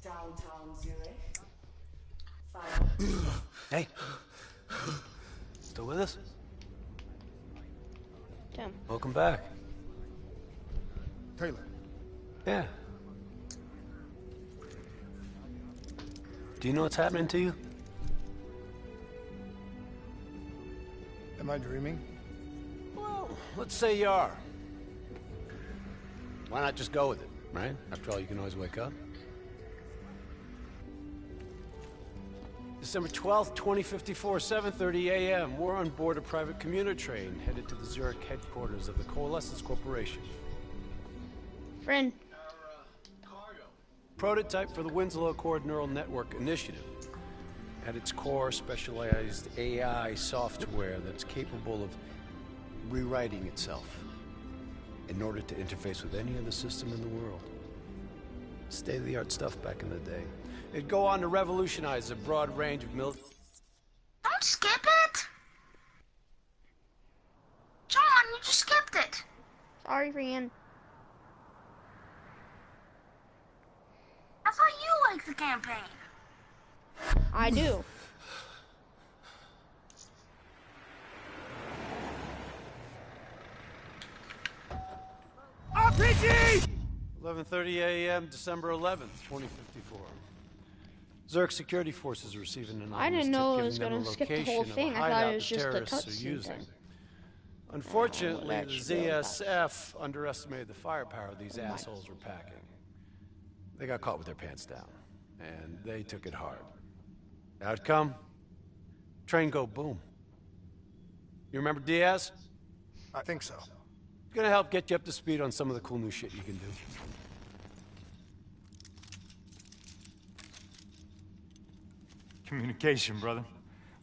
downtown Zurich. Fire. Hey. Still with us? Damn. Welcome back. Taylor. Yeah. Do you know what's happening to you? Am I dreaming? Well, let's say you are. Why not just go with it, right? After all, you can always wake up. December 12th, 2054, 7:30 a.m. We're on board a private commuter train headed to the Zurich headquarters of the Coalescence Corporation. Friend. Prototype for the Winslow Accord Neural Network Initiative. At its core, specialized AI software that's capable of rewriting itself in order to interface with any other system in the world. State-of-the-art stuff back in the day. It'd go on to revolutionize a broad range of Don't skip it! John, you just skipped it! Sorry, Ryan. I thought you liked the campaign. I do. RPG! 11:30 a.m., December 11th, 2054. Zurich security forces receiving an I didn't know it was gonna skip the whole thing. I thought it was just a cutscene thing. Unfortunately, the ZSF underestimated the firepower these assholes were packing. They got caught with their pants down, and they took it hard. Outcome? Train go boom. You remember Diaz? I think so. Gonna help get you up to speed on some of the cool new shit you can do. Communication, brother.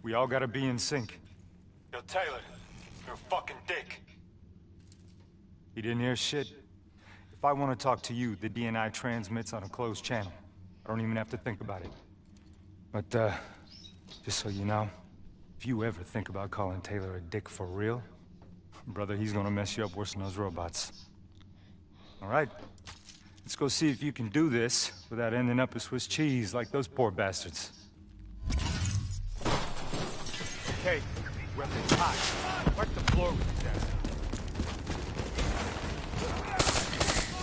We all gotta be in sync. Yo, Taylor, you're a fucking dick. He didn't hear shit. If I want to talk to you, the DNI transmits on a closed channel. I don't even have to think about it. But, just so you know, if you ever think about calling Taylor a dick for real, brother, he's gonna mess you up worse than those robots. All right, let's go see if you can do this without ending up a Swiss cheese like those poor bastards. Okay, weapons hot. Wipe the floor with these assholes.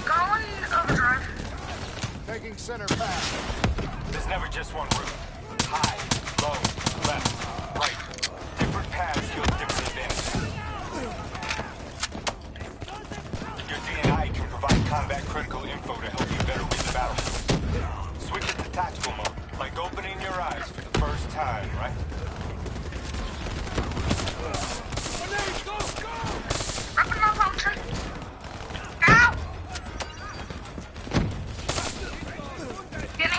Going overdrive. Taking center path. There's never just one route. High, low, left, right. Different paths yield different advantages. Your DNI can provide combat critical info to help you better read the battlefield. Switch it to tactical mode, like opening your eyes for the first time, right? Up and up, Hunter. Ow! Get me?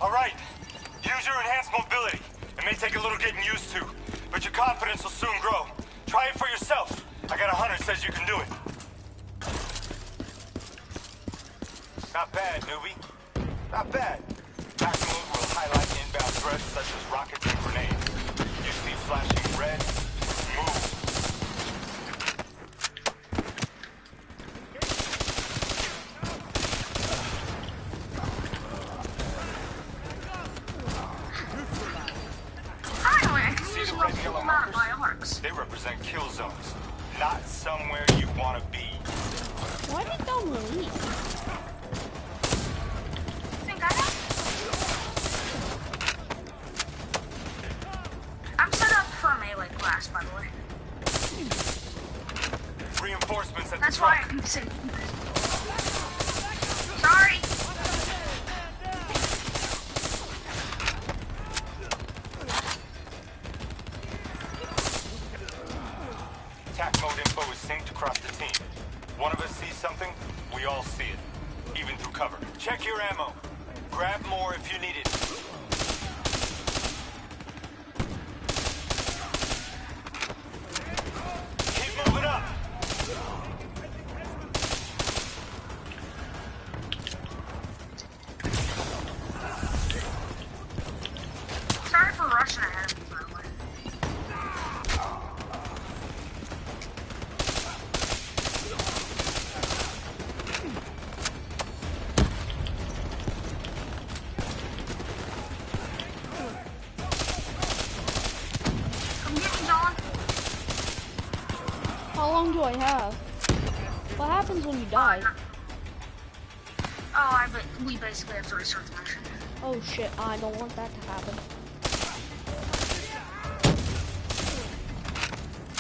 All right, use your enhanced mobility. It may take a little getting used to, but your confidence will soon grow. Try it for yourself. I got a hunter says you can do it. Not bad, newbie. Not bad. Attack mode will highlight inbound threats such as rockets and grenades. You see flashing red, move. Finally, I can use a full amount of bioarcs. They represent kill zones, not somewhere you want to be. Why did they leave? Think I am? I'm set up for a melee class, by the way. Reinforcements at the That's why I truck. can see. Sorry. Attack mode info is synced across the team. One of us sees something, we all see it, even through cover. Check your ammo. Grab more if you need it. Keep moving up. Sorry for rushing ahead of you, by the way. long do I have? What happens when you die? Oh, we basically have to restart the mission. Oh shit, I don't want that to happen.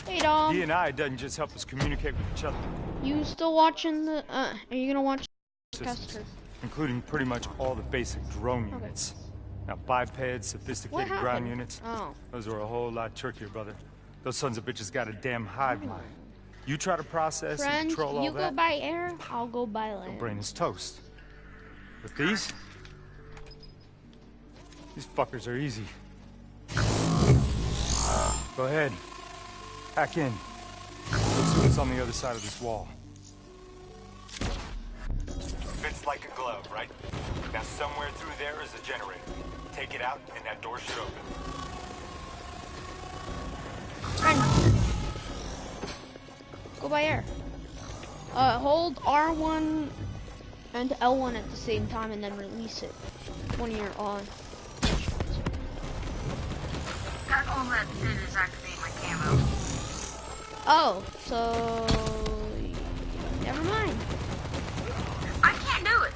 Hey Dom. D&I doesn't just help us communicate with each other. You still watching the, are you gonna watch Systems, including pretty much all the basic drone units. Now, bipeds, sophisticated ground units, those are a whole lot trickier, brother. Those sons of bitches got a damn hive mind. You try to process and control all that. You go by air, I'll go by land. Your brain is toast. But these fuckers are easy. Go ahead. Hack in. Let's see what's on the other side of this wall. Fits like a glove, right? Now somewhere through there is a generator. Take it out and that door should open. Go by air. Hold R1 and L1 at the same time and then release it when you're on. That all that did is activate my camo. Oh, so never mind. I can't do it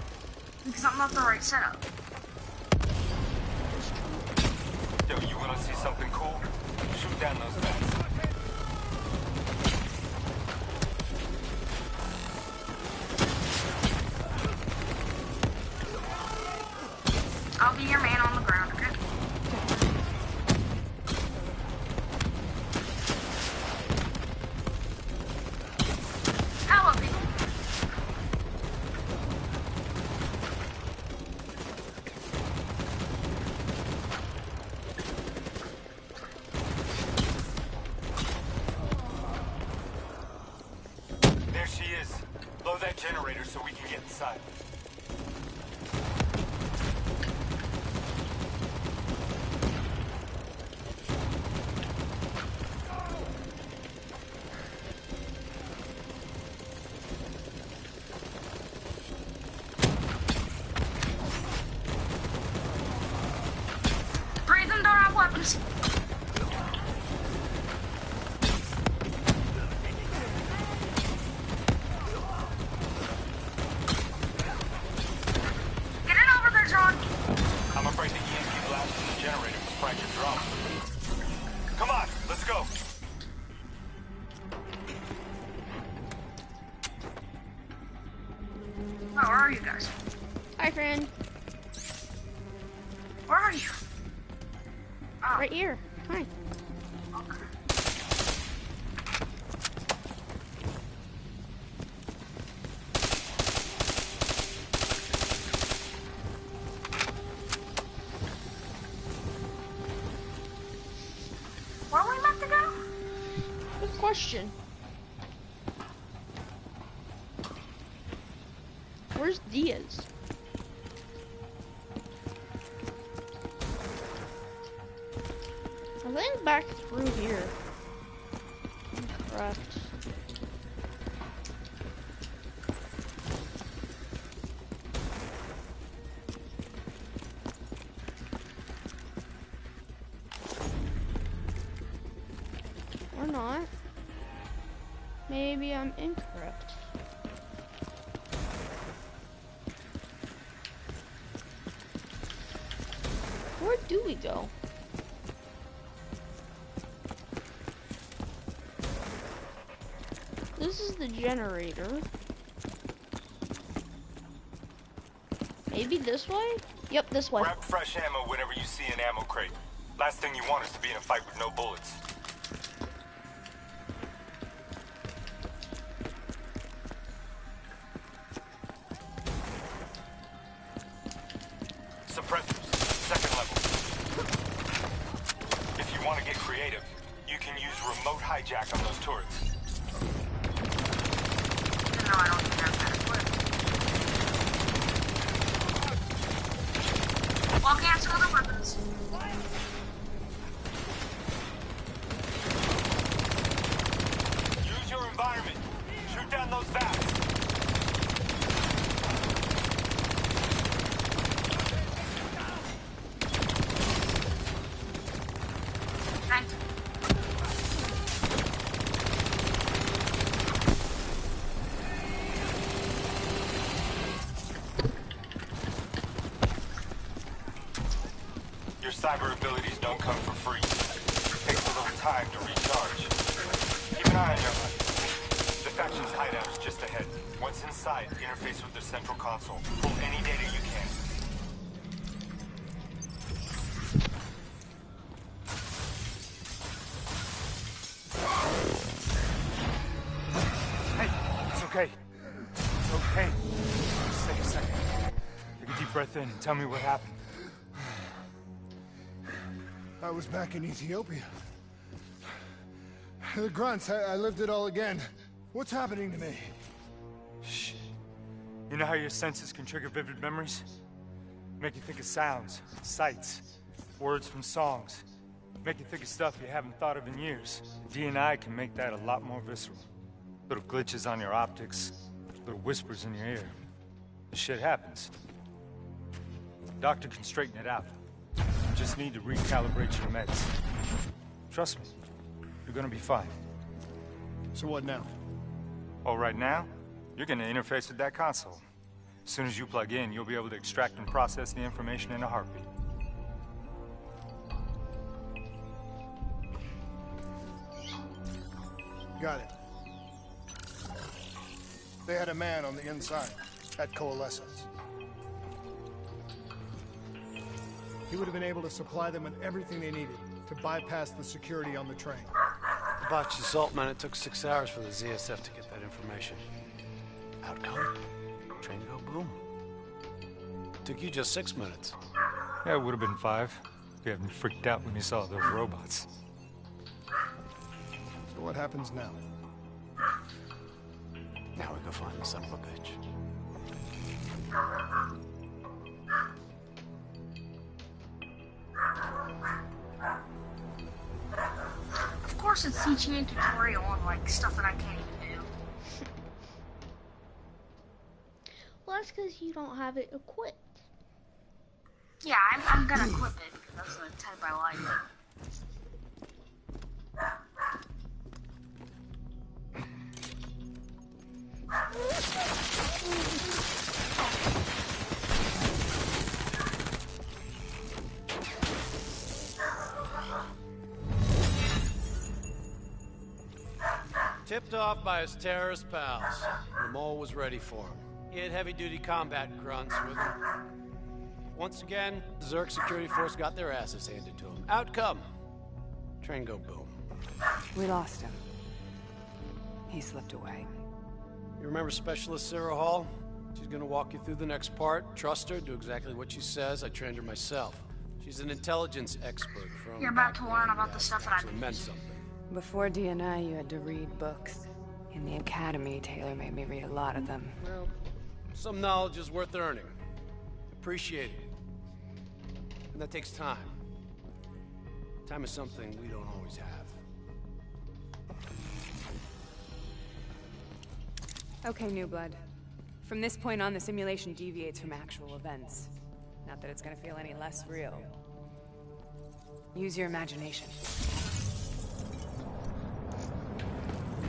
because I'm not the right setup. Yo, you wanna see something cool? Shoot down those bats. I'll be your man on the ground, okay? Hello, people. There she is. Blow that generator so we can get inside. Three of them don't have weapons. Get it over there, John. I'm afraid the EMP blast from the generator was fractured drum. Come on, let's go. Oh, where are you guys? Hi, friend. Where are you? Oh, Right here. Hi. okay. Where are we meant to go? Good question. Where's Diaz? I think back through here. Correct. Or not. Maybe I'm incorrect. Where do we go? This is the generator. Maybe this way? Yep, this way. Grab fresh ammo whenever you see an ammo crate. Last thing you want is to be in a fight with no bullets. Suppressors, second level. If you want to get creative, you can use remote hijack on those turrets. No, I don't think that's that equipped. Well, cancel other weapons. Use your environment. Shoot down those vats. Thank you. Your cyber abilities don't come for free. It takes a little time to recharge. Keep an eye on your hunt. The faction's hideout is just ahead. Once inside, interface with the central console. Pull any data you can. Hey, it's okay. It's okay. Just take a second. Take a deep breath in and tell me what happened. I was back in Ethiopia. The grunts, I lived it all again. What's happening to me? Shit. You know how your senses can trigger vivid memories? Make you think of sounds, sights, words from songs. Make you think of stuff you haven't thought of in years. D&I can make that a lot more visceral. Little glitches on your optics, little whispers in your ear. The shit happens. Doctor can straighten it out. You just need to recalibrate your meds. Trust me, you're gonna be fine. So what now? Oh, right now, you're gonna interface with that console. As soon as you plug in, you'll be able to extract and process the information in a heartbeat. Got it. They had a man on the inside, at Coalescence. He would have been able to supply them with everything they needed to bypass the security on the train. The botched assault, man, it took 6 hours for the ZSF to get that information. Outcome? Train go boom. Took you just 6 minutes. Yeah, it would have been 5. If you hadn't freaked out when you saw those robots. So what happens now? Now we go find the son of a bitch. Of course it's CGA tutorial on like stuff that I can't even do. Well, that's because you don't have it equipped. Yeah, I'm gonna equip it because that's the type I like. Tipped off by his terrorist pals. The mole was ready for him. He had heavy-duty combat grunts with him. Once again, the Zerg security force got their asses handed to him. Outcome. Train go boom. We lost him. He slipped away. You remember Specialist Sarah Hall? She's gonna walk you through the next part. Trust her, do exactly what she says. I trained her myself. She's an intelligence expert from... You're about to learn about the stuff that I've actually been meant using. something. Before D&I, you had to read books. In the academy, Taylor made me read a lot of them. Well, some knowledge is worth earning. Appreciate it. And that takes time. Time is something we don't always have. Okay, New Blood. From this point on, the simulation deviates from actual events. Not that it's gonna feel any less real. Use your imagination.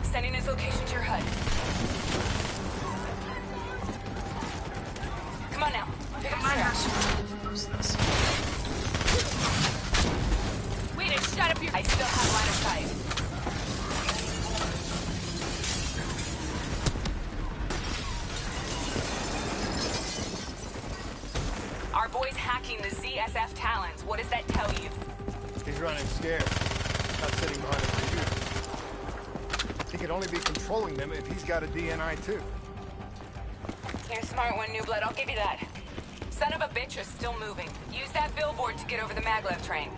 Sending his location to your HUD. Come on now. Pick up the strap. Wait, I shot up your... I still have line of sight. Our boy's hacking the ZSF Talons. What does that tell you? He's running scared. Not sitting behind a computer. He could only be controlling them if he's got a DNI too. You're a smart one, New Blood. I'll give you that. Son of a bitch is still moving. Use that billboard to get over the maglev train.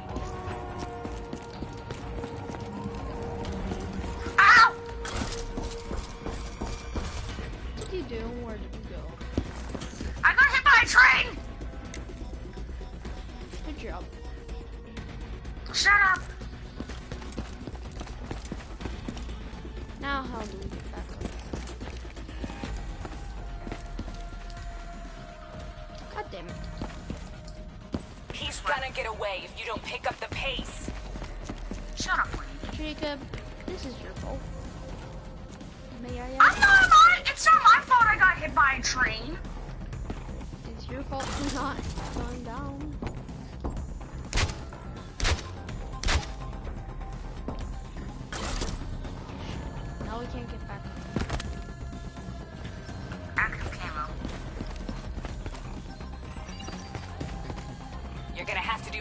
Ow! What did you do? Where did you go? I got hit by a train! Good job. Shut up! Now how do we get back up? God damn it. He's gonna get away if you don't pick up the pace. Shut up, lady. Jacob, this is your fault. May I I'm ask? not it's not my fault I got hit by a train. It's your fault for not going down.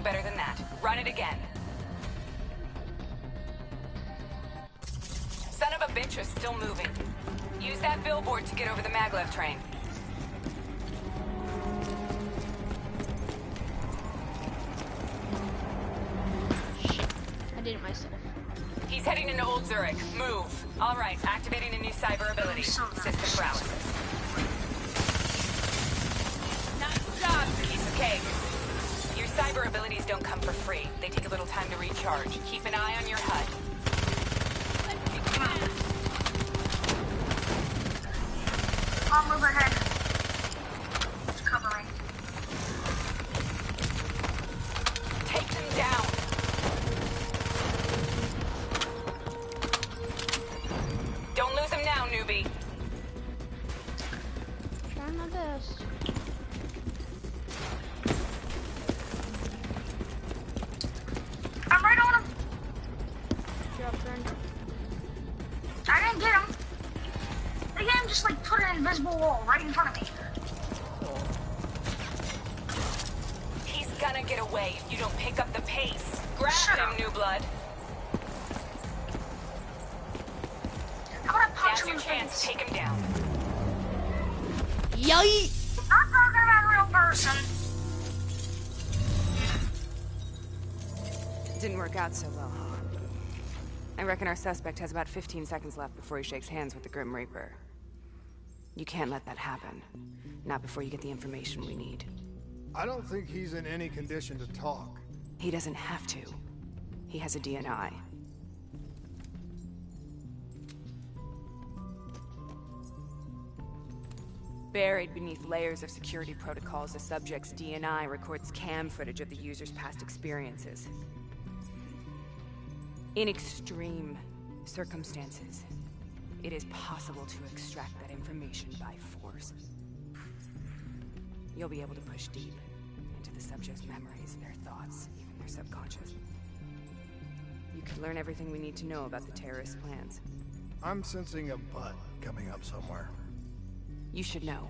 better than that. Run it again. Son of a bitch is still moving. Use that billboard to get over the maglev train. Shit. I did it myself. He's heading into Old Zurich. Move. All right, activating a new cyber ability. System paralysis. Nice job, piece of cake. Your cyber abilities don't come for free. They take a little time to recharge. Keep an eye on your HUD. I'll move ahead. It's covering. Take them down. Don't lose them now, newbie. Trying my best. I'm right on him. Good job, friend. I didn't get him. The game just like put an invisible wall right in front of me. He's gonna get away if you don't pick up the pace. Grab Shut him, up. new blood. How about I punch Now's him in your the chance. face? Take him down. Yay! Not talking about a real person. Didn't work out so well, huh? I reckon our suspect has about 15 seconds left before he shakes hands with the Grim Reaper. You can't let that happen. Not before you get the information we need. I don't think he's in any condition to talk. He doesn't have to. He has a DNI. Buried beneath layers of security protocols, the subject's DNI records cam footage of the user's past experiences. In extreme circumstances, it is possible to extract that information by force. You'll be able to push deep into the subject's memories, their thoughts, even their subconscious. You could learn everything we need to know about the terrorist plans. I'm sensing a butt coming up somewhere. You should know.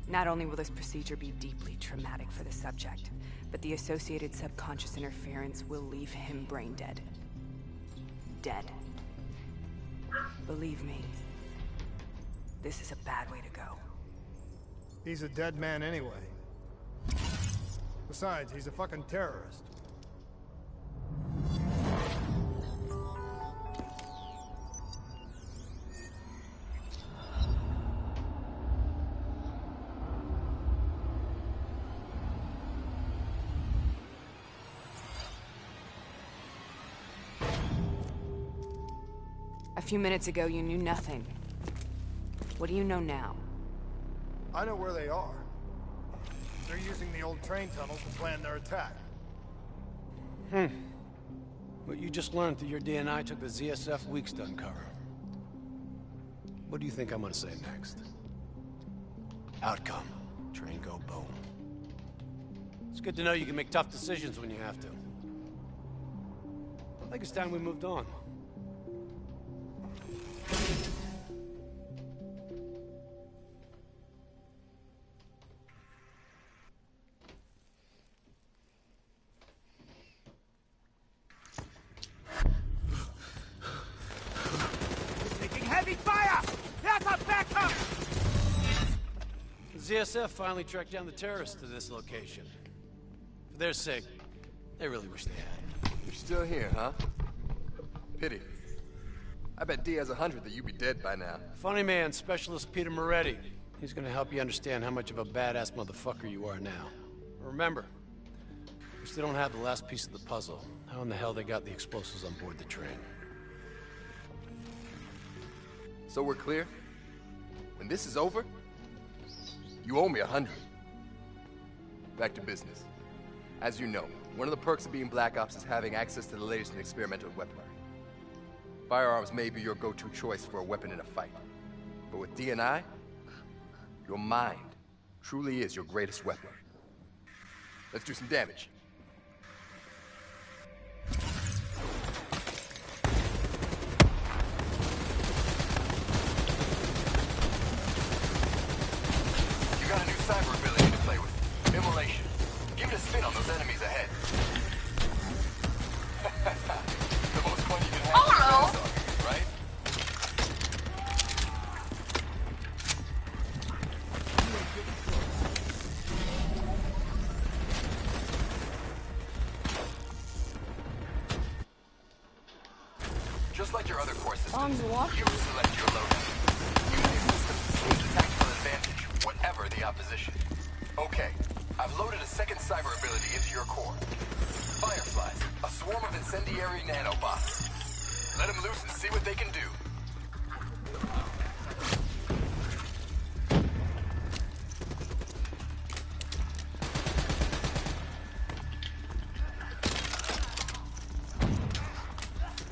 Not only will this procedure be deeply traumatic for the subject, but the associated subconscious interference will leave him brain dead. Dead. Believe me, this is a bad way to go. He's a dead man anyway. Besides, he's a fucking terrorist. A few minutes ago, you knew nothing. What do you know now? I know where they are. They're using the old train tunnel to plan their attack. What you just learned through your DNI took the ZSF weeks to uncover. What do you think I'm gonna say next? Outcome. Train go boom. It's good to know you can make tough decisions when you have to. I think it's time we moved on. Taking heavy fire! There's a backup! The ZSF finally tracked down the terrorists to this location. For their sake, they really wish they had. You're still here, huh? Pity. I bet D has 100 that you'd be dead by now. Funny man, Specialist Peter Moretti. He's gonna help you understand how much of a badass motherfucker you are now. Remember, we still don't have the last piece of the puzzle. How in the hell they got the explosives on board the train? So we're clear? When this is over, you owe me 100. Back to business. As you know, one of the perks of being Black Ops is having access to the latest in experimental weaponry. Firearms may be your go-to choice for a weapon in a fight. But with DNI, your mind truly is your greatest weapon. Let's do some damage. You got a new cyber ability to play with. Immolation. Give it a spin on those enemies ahead. Just like your other core systems, to watch. you select your loadout. Use these systems to take tactical advantage, whatever the opposition. Okay, I've loaded a second cyber ability into your core. Fireflies, a swarm of incendiary nanobots. Let them loose and see what they can do.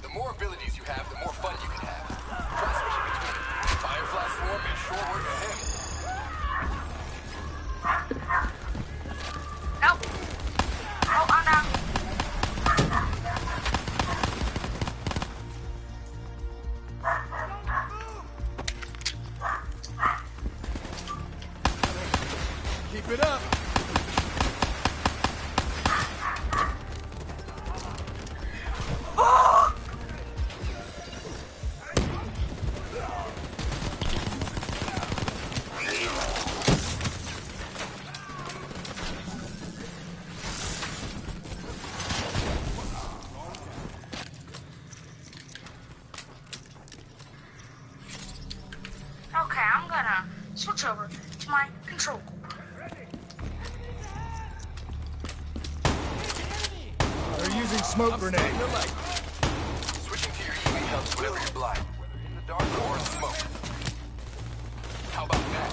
The more abilities you have, the more fun you can have. Try switching between them. Firefly swarm is sure work for him. Nope. Oh, I'm down. Keep it up. Okay, I'm gonna switch over to my control core. They're using smoke grenades. Switching to your EV helps whenever you're blind, whether in the dark or in smoke. How about that?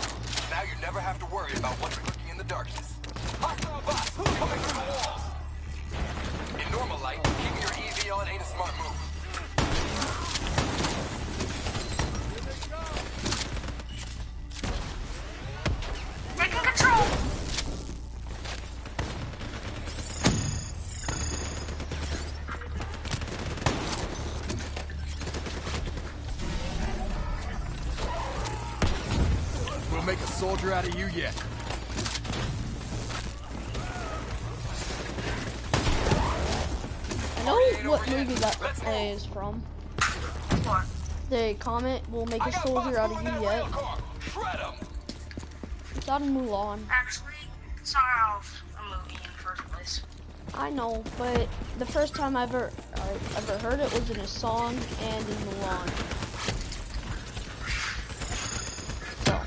Now you never have to worry about what's lurking in the darkness. Hostile bots coming through the walls. In normal light, keeping your EV on ain't a smart move. Taking control. We'll make a soldier out of you yet. I know what movie that is from. What? The comment will make a soldier out of you yet. Shred 'em. It's out of Mulan. Actually, it's not out of a movie in the first place. I know, but the first time I ever heard it was in a song and in Mulan. So.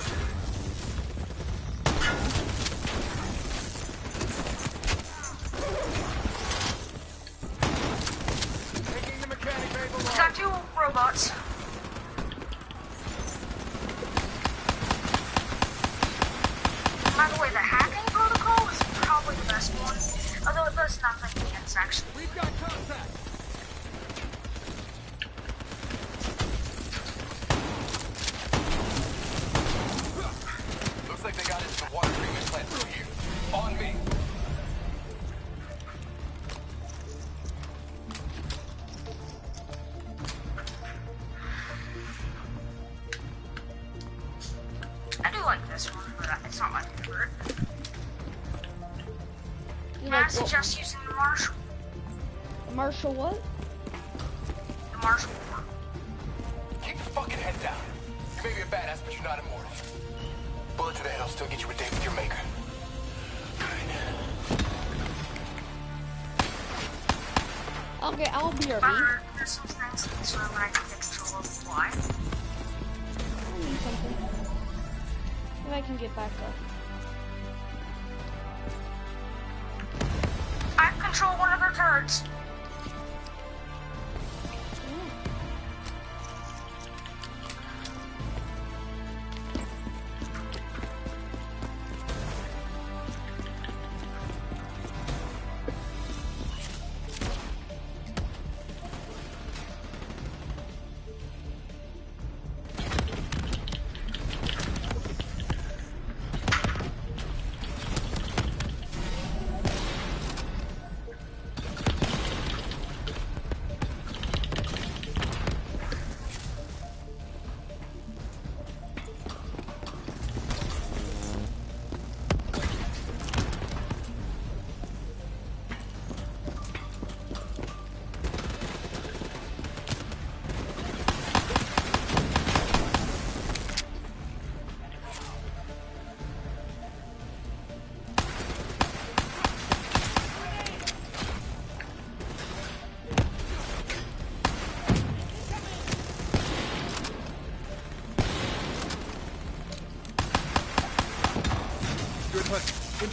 Taking the mechanic bay below. Got two robots. By the way, the hacking protocol is probably the best one, although it does nothing against actually. We've got contact. Looks like they got into the water treatment plant through here. On me. I do like this one, but it's not my favorite. You May I like suggest using the Marshall? Marshall what? The Marshall. Keep your fucking head down. You may be a badass, but you're not immortal. Bullet to the head will still get you a date with your maker. Okay, I'll be your There's some things in this room that I can get control of. Why? I need something. Maybe I can get back up. I control one of their turrets.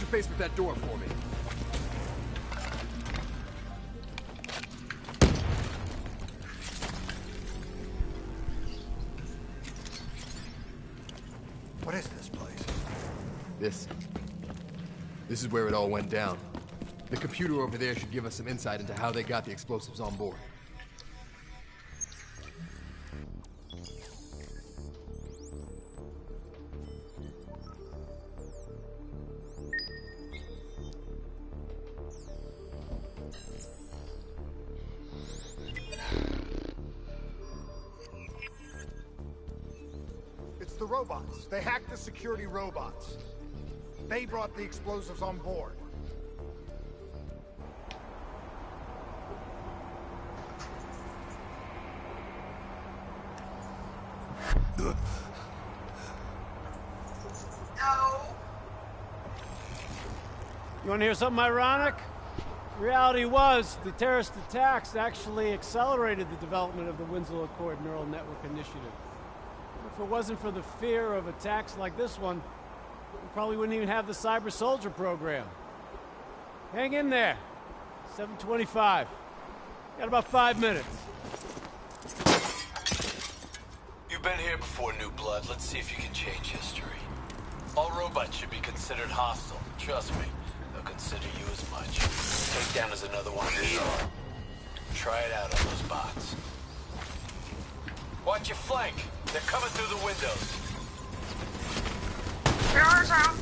face with that door for me. What is this place? This is where it all went down. The computer over there should give us some insight into how they got the explosives on board. It's the robots. They hacked the security robots. They brought the explosives on board. No. You want to hear something ironic? The reality was, the terrorist attacks actually accelerated the development of the Winslow Accord Neural Network Initiative. If it wasn't for the fear of attacks like this one, we probably wouldn't even have the Cyber Soldier program. Hang in there. 7:25. Got about 5 minutes. You've been here before, New Blood. Let's see if you can change history. All robots should be considered hostile. Trust me, they'll consider you as much. Takedown is another one of these. Try it out on those bots. Watch your flank. They're coming through the windows. Yours out.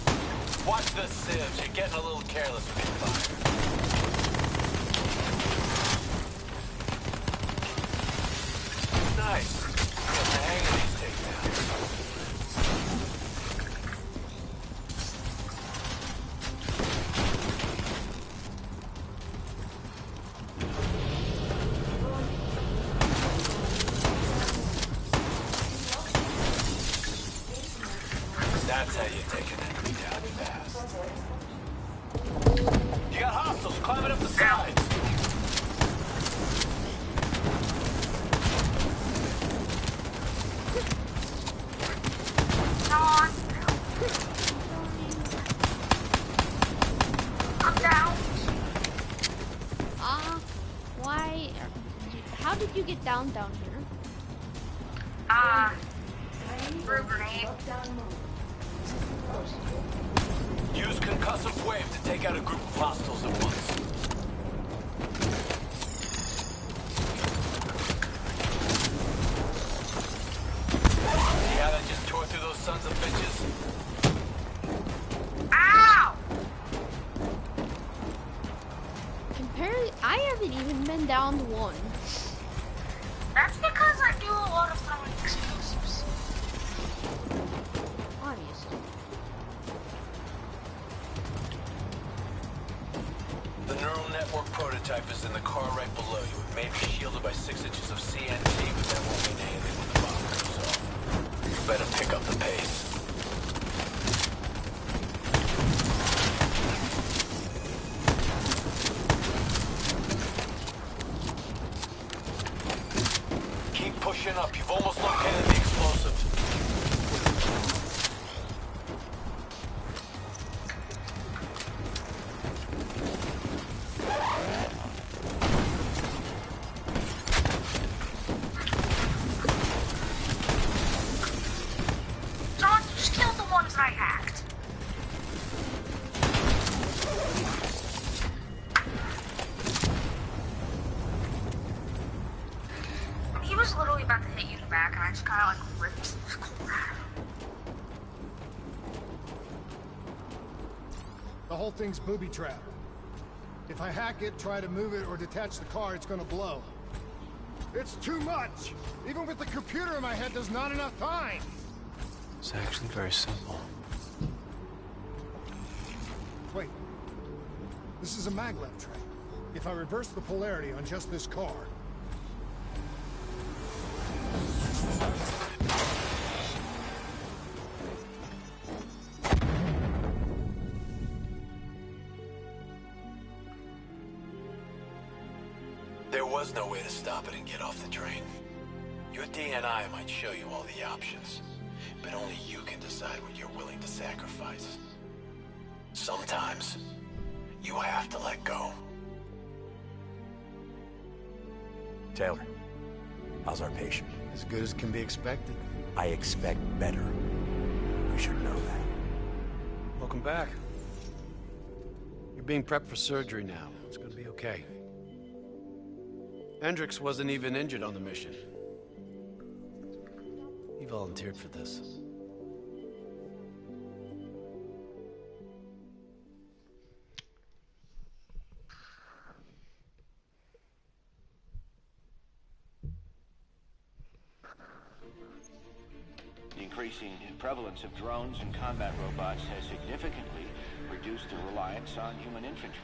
Watch the sieves. You're getting a little careless with your fire. Nice. Got the hang of these takedowns. That's how you take an enemy down fast. You got hostiles climbing up the sides. Come on. I'm down. Why? How did you get down here? Through grenade. Use concussive wave to take out a group of hostiles at once. See how that just tore through those sons of bitches? Ow! I haven't even been down to one. That's because I do a lot of throwing explosives. Obviously. The neural network prototype is in the car right below you. It may be shielded by 6 inches of CNT, but that won't mean anything when the bomb goes off. You better pick up the pace. Keep pushing up. You've almost located the explosive. John, you just killed the ones that I hacked. He was literally about to hit you in the back, and I just kind of like ripped the core out of him. The whole thing's booby-trapped. If I hack it, try to move it, or detach the car, it's gonna blow. It's too much! Even with the computer in my head, there's not enough time! It's actually very simple. Wait. This is a maglev tray. If I reverse the polarity on just this car... There was no way to stop it and get off the train. Your DNI might show you all the options, but only you can decide what you're willing to sacrifice. Sometimes, you have to let go. Taylor, how's our patient? As good as can be expected. I expect better. You should know that. Welcome back. You're being prepped for surgery now. It's gonna be okay. Hendricks wasn't even injured on the mission. He volunteered for this. The increasing prevalence of drones and combat robots has significantly reduced the reliance on human infantry.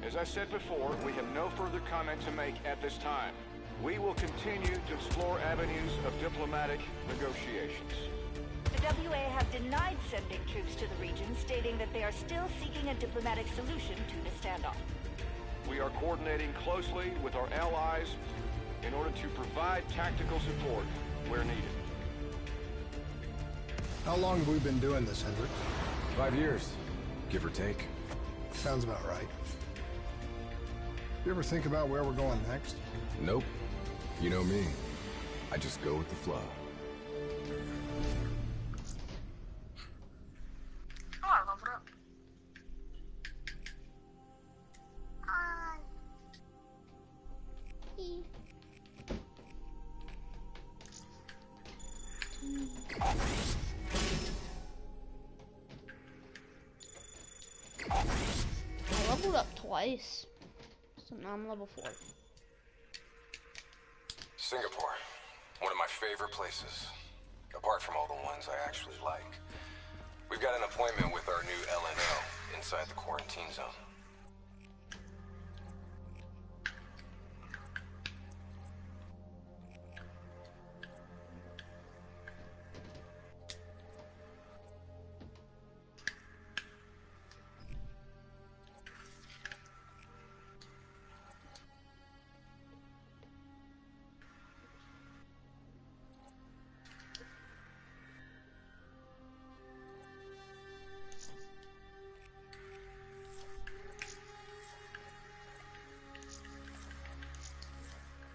As I said before, we have no further comment to make at this time. We will continue to explore avenues of diplomatic negotiations. The WA have denied sending troops to the region, stating that they are still seeking a diplomatic solution to the standoff. We are coordinating closely with our allies in order to provide tactical support where needed. How long have we been doing this, Hendricks? 5 years, give or take. Sounds about right. You ever think about where we're going next? Nope. You know me. I just go with the flow. Oh, I leveled up. I leveled up twice. So now I'm level 4. Singapore. One of my favorite places. Apart from all the ones I actually like. We've got an appointment with our new LNO inside the quarantine zone.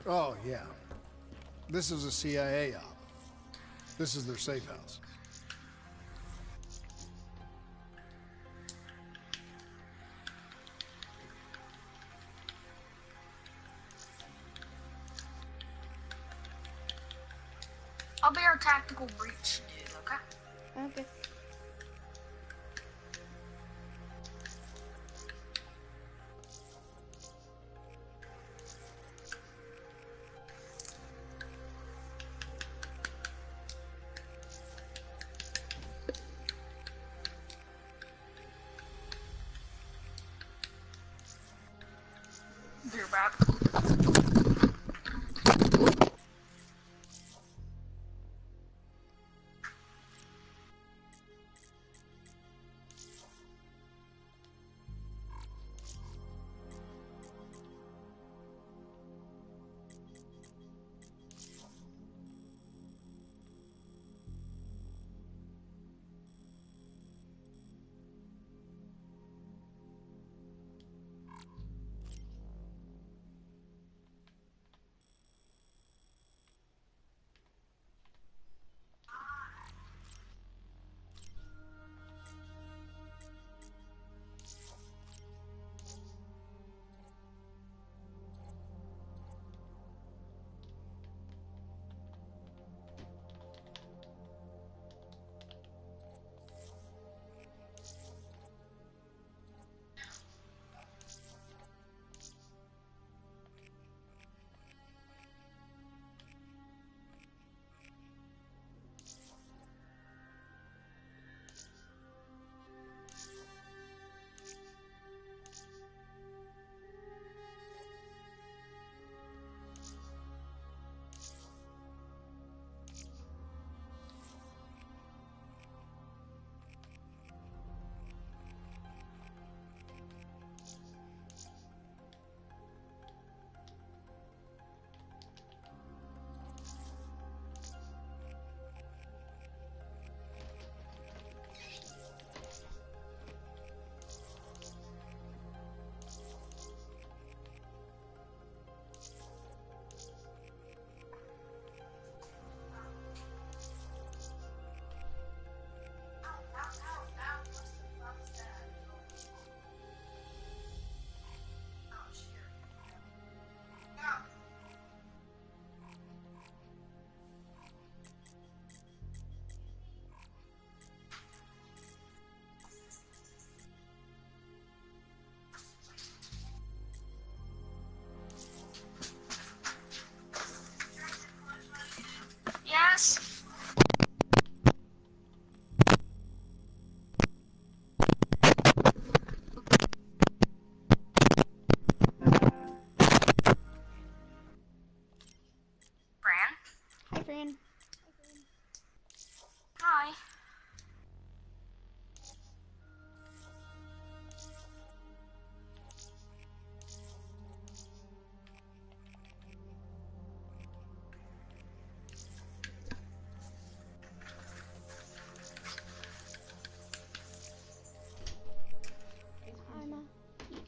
Oh, yeah. This is a CIA op. This is their safe house. I'll be our tactical breach dude, okay? Okay. Dear bad.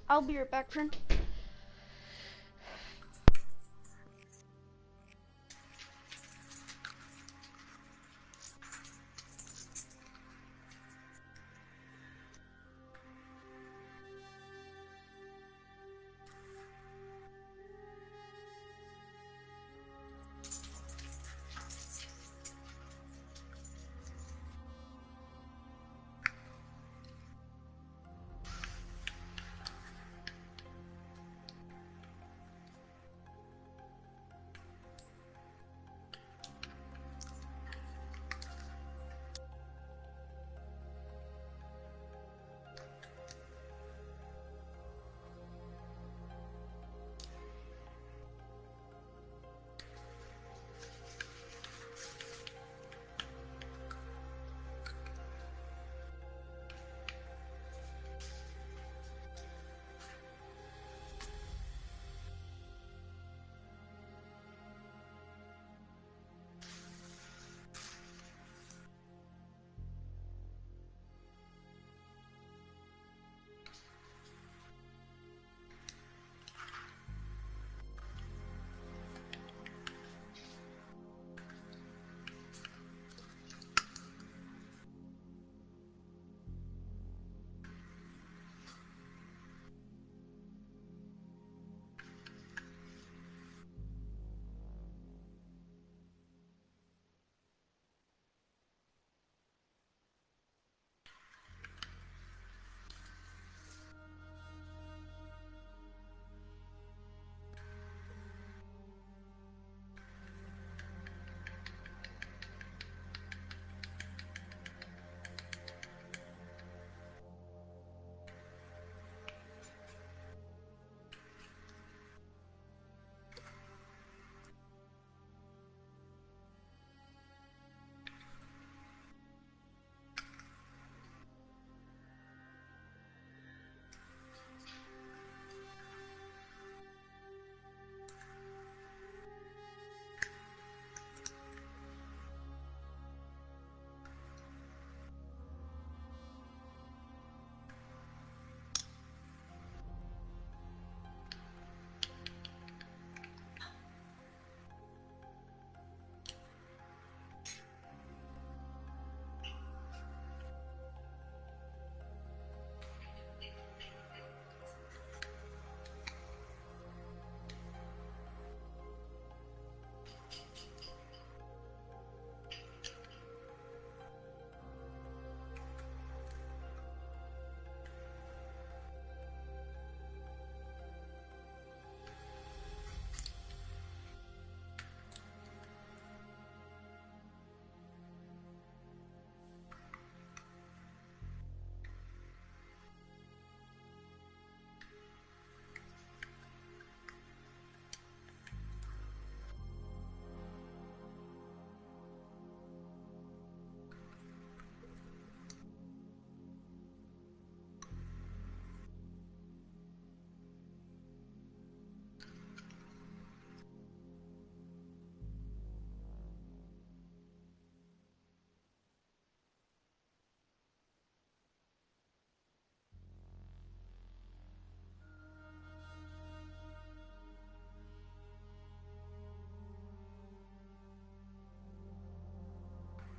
I'll be right back, friend.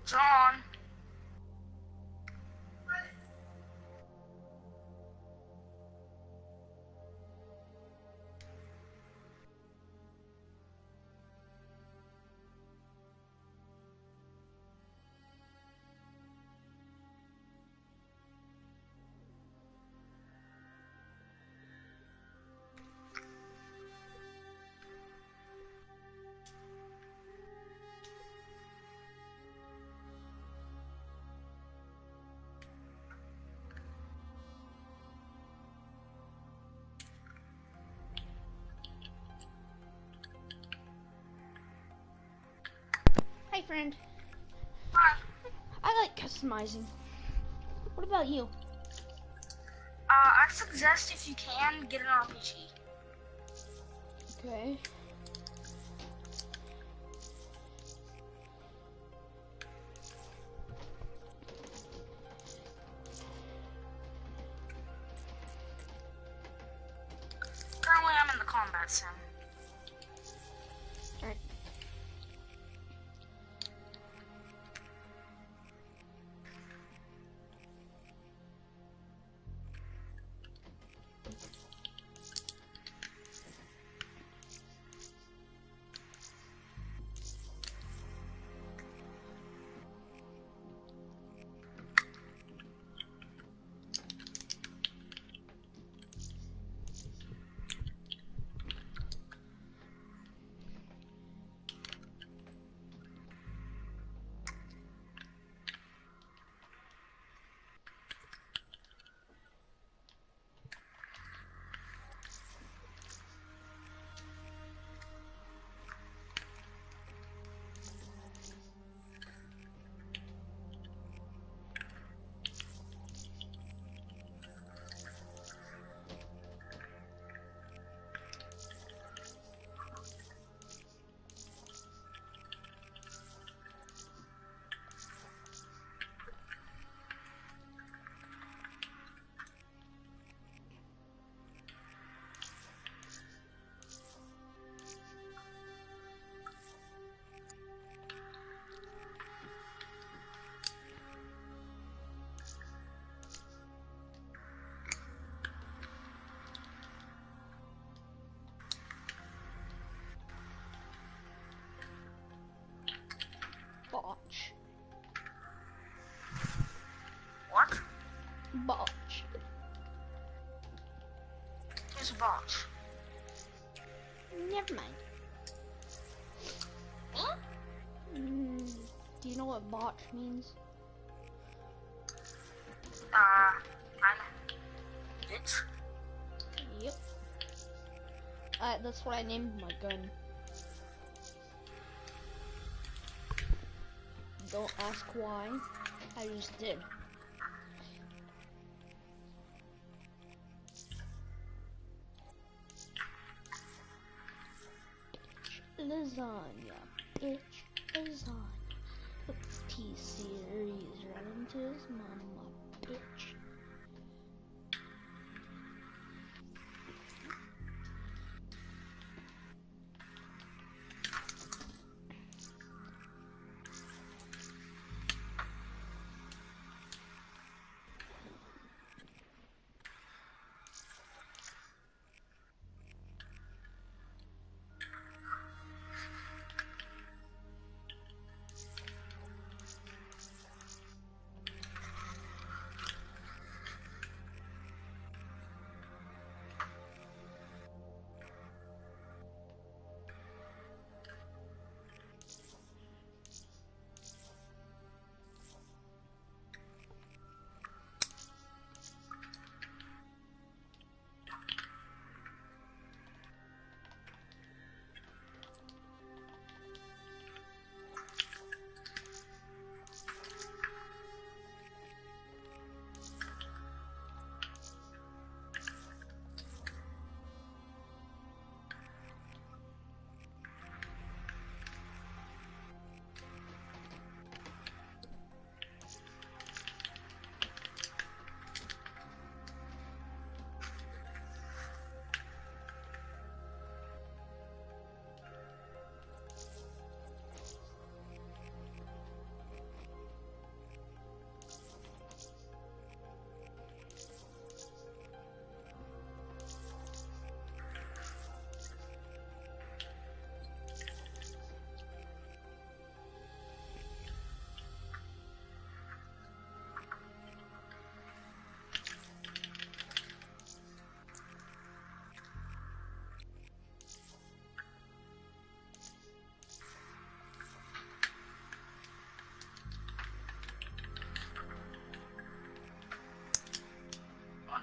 John. Hi, friend. Hi. I like customizing. What about you? I suggest if you can, get an RPG. Okay. combat sim. Alright. Botch. What? Botch. Who's botch? Never mind. Me? Do you know what botch means? I know. Bitch. Yep. That's what I named my gun. Don't ask why. I just did. Lasagna. Bitch. Lasagna. T-Series running to his mama. Bitch.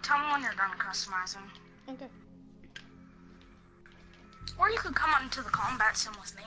Tell me when you're done customizing. Okay. Or you could come on into the combat sim with me.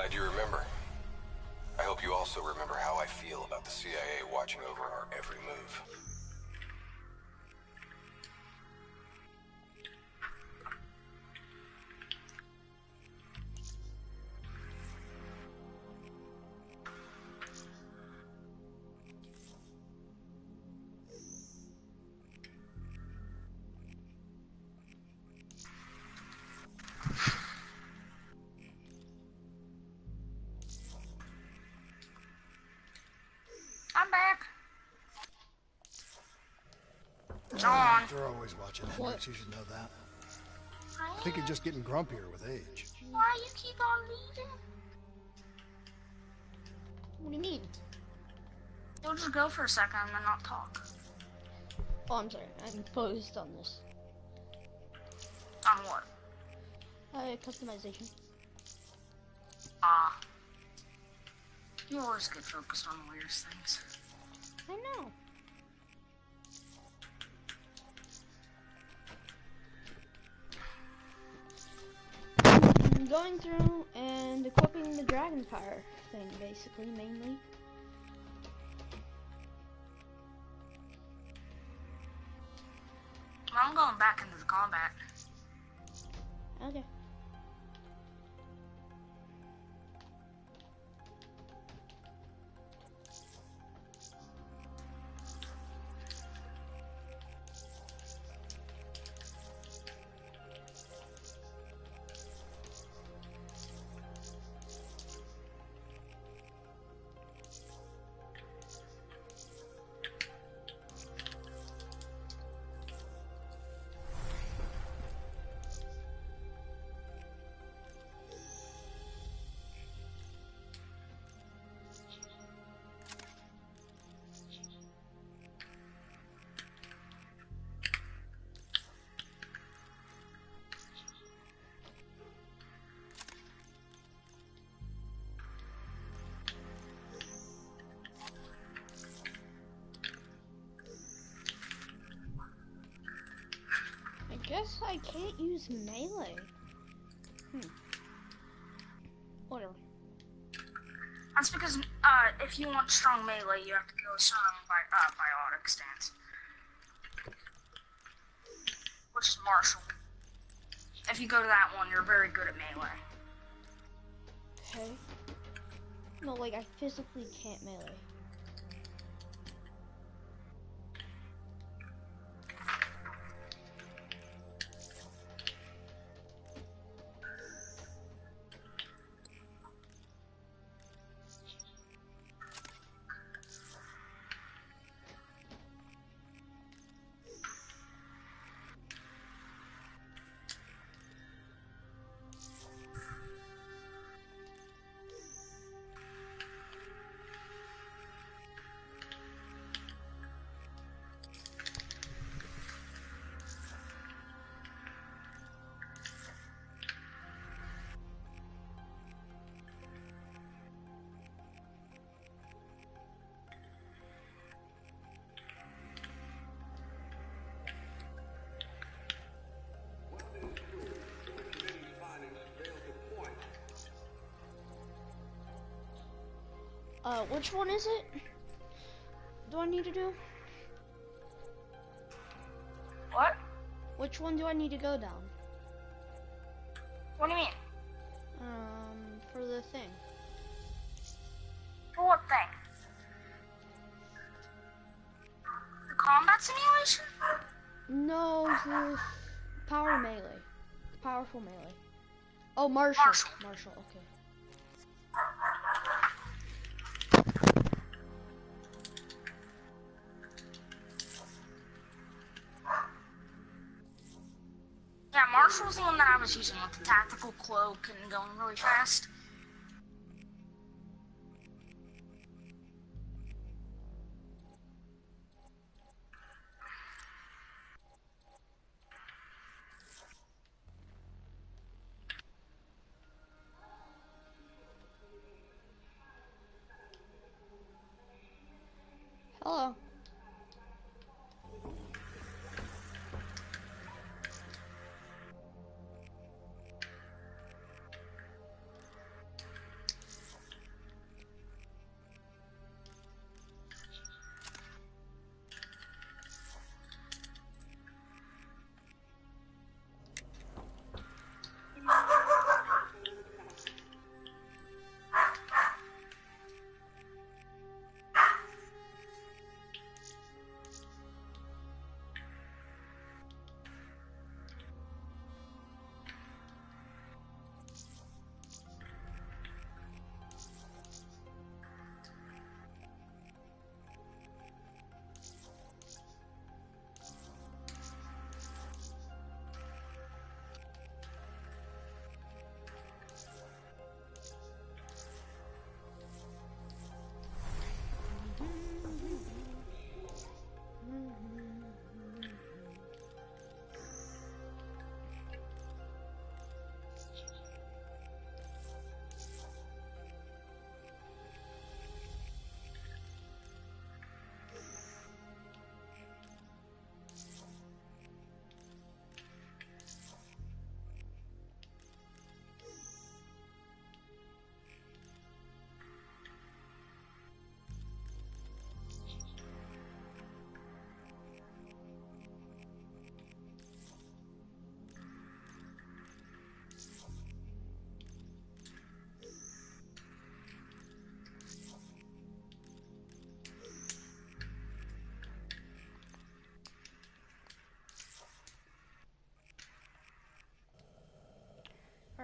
Glad you remember. I hope you also remember how I feel about the CIA watching over our every move. I'm back. John. They're always watching Hendrix, you should know that. I think you're just getting grumpier with age. Why you keep on leaving? What do you mean? You'll just go for a second and then not talk. Oh, I'm sorry. I'm focused on this. On what? Customization. Ah. You always get focused on the weirdest things. I know. I'm going through and equipping the Dragonfire thing, basically, mainly. I'm going back into the combat. Okay. I guess I can't use melee. Whatever. That's because if you want strong melee, you have to go a certain biotic stance, which is martial. If you go to that one, you're very good at melee. Okay. No, like I physically can't melee. Which one is it? Do I need to do? What? Which one do I need to go down? What do you mean? For the thing. For what thing? The combat simulation? No, the power melee. The powerful melee. Oh, martial. Martial, okay. Yeah, Marshall's the one that I was using with the tactical cloak and going really fast. Hello.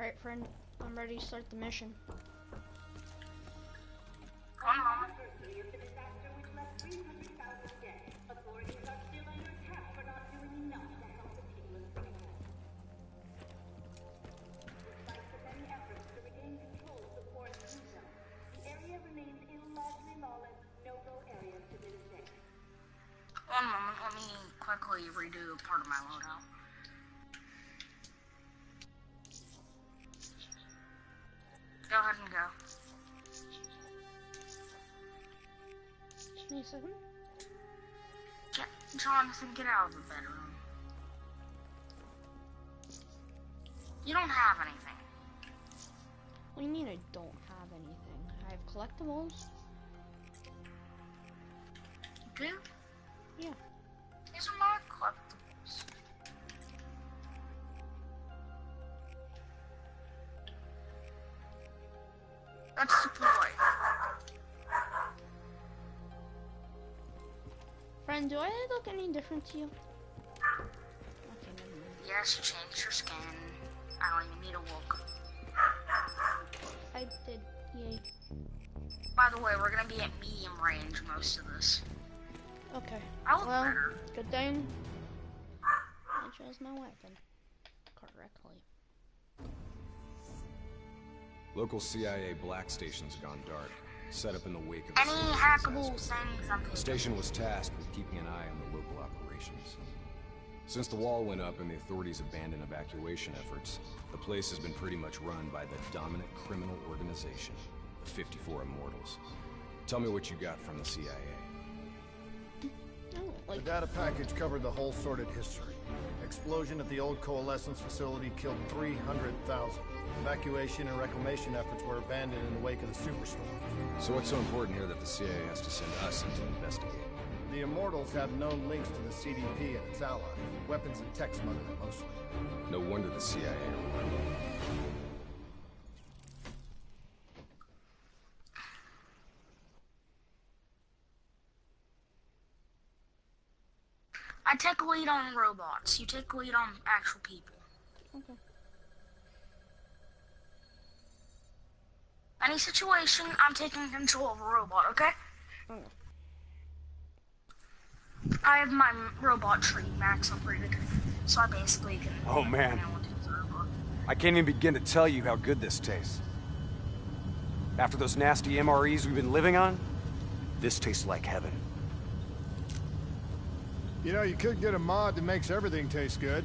Alright, friend. I'm ready to start the mission. One moment, let me quickly redo part of my loadout. Go ahead and go. Just give me a second. Jonathan, get out of the bedroom. You don't have anything. What do you mean I don't have anything? I have collectibles. You do? Yeah. These are my collectibles. Let's deploy. Friend, do I look any different to you? Okay, never mind. Yes, you changed your skin. I don't even need a look. I did, yay. By the way, we're gonna be at medium range most of this. Okay. I look Well, better. good thing I chose my weapon correctly. Local CIA black station's gone dark, set up in the wake of the Any Syrian hackable disaster. things I'm The taking. station was tasked with keeping an eye on the local operations. Since the wall went up and the authorities abandoned evacuation efforts, the place has been pretty much run by the dominant criminal organization, the 54 Immortals. Tell me what you got from the CIA. The data package covered the whole sordid history. Explosion at the old coalescence facility killed 300,000. Evacuation and reclamation efforts were abandoned in the wake of the superstorm. So what's so important here that the CIA has to send us in to investigate? The Immortals have known links to the CDP and its allies. Weapons and tech smuggling mostly. No wonder the CIA. I take lead on robots. You take lead on actual people. Okay. Any situation, I'm taking control of a robot, okay? Okay. I have my robot tree max upgraded, so I basically can... Oh man, I can't even begin to tell you how good this tastes. After those nasty MREs we've been living on, this tastes like heaven. You know, you could get a mod that makes everything taste good.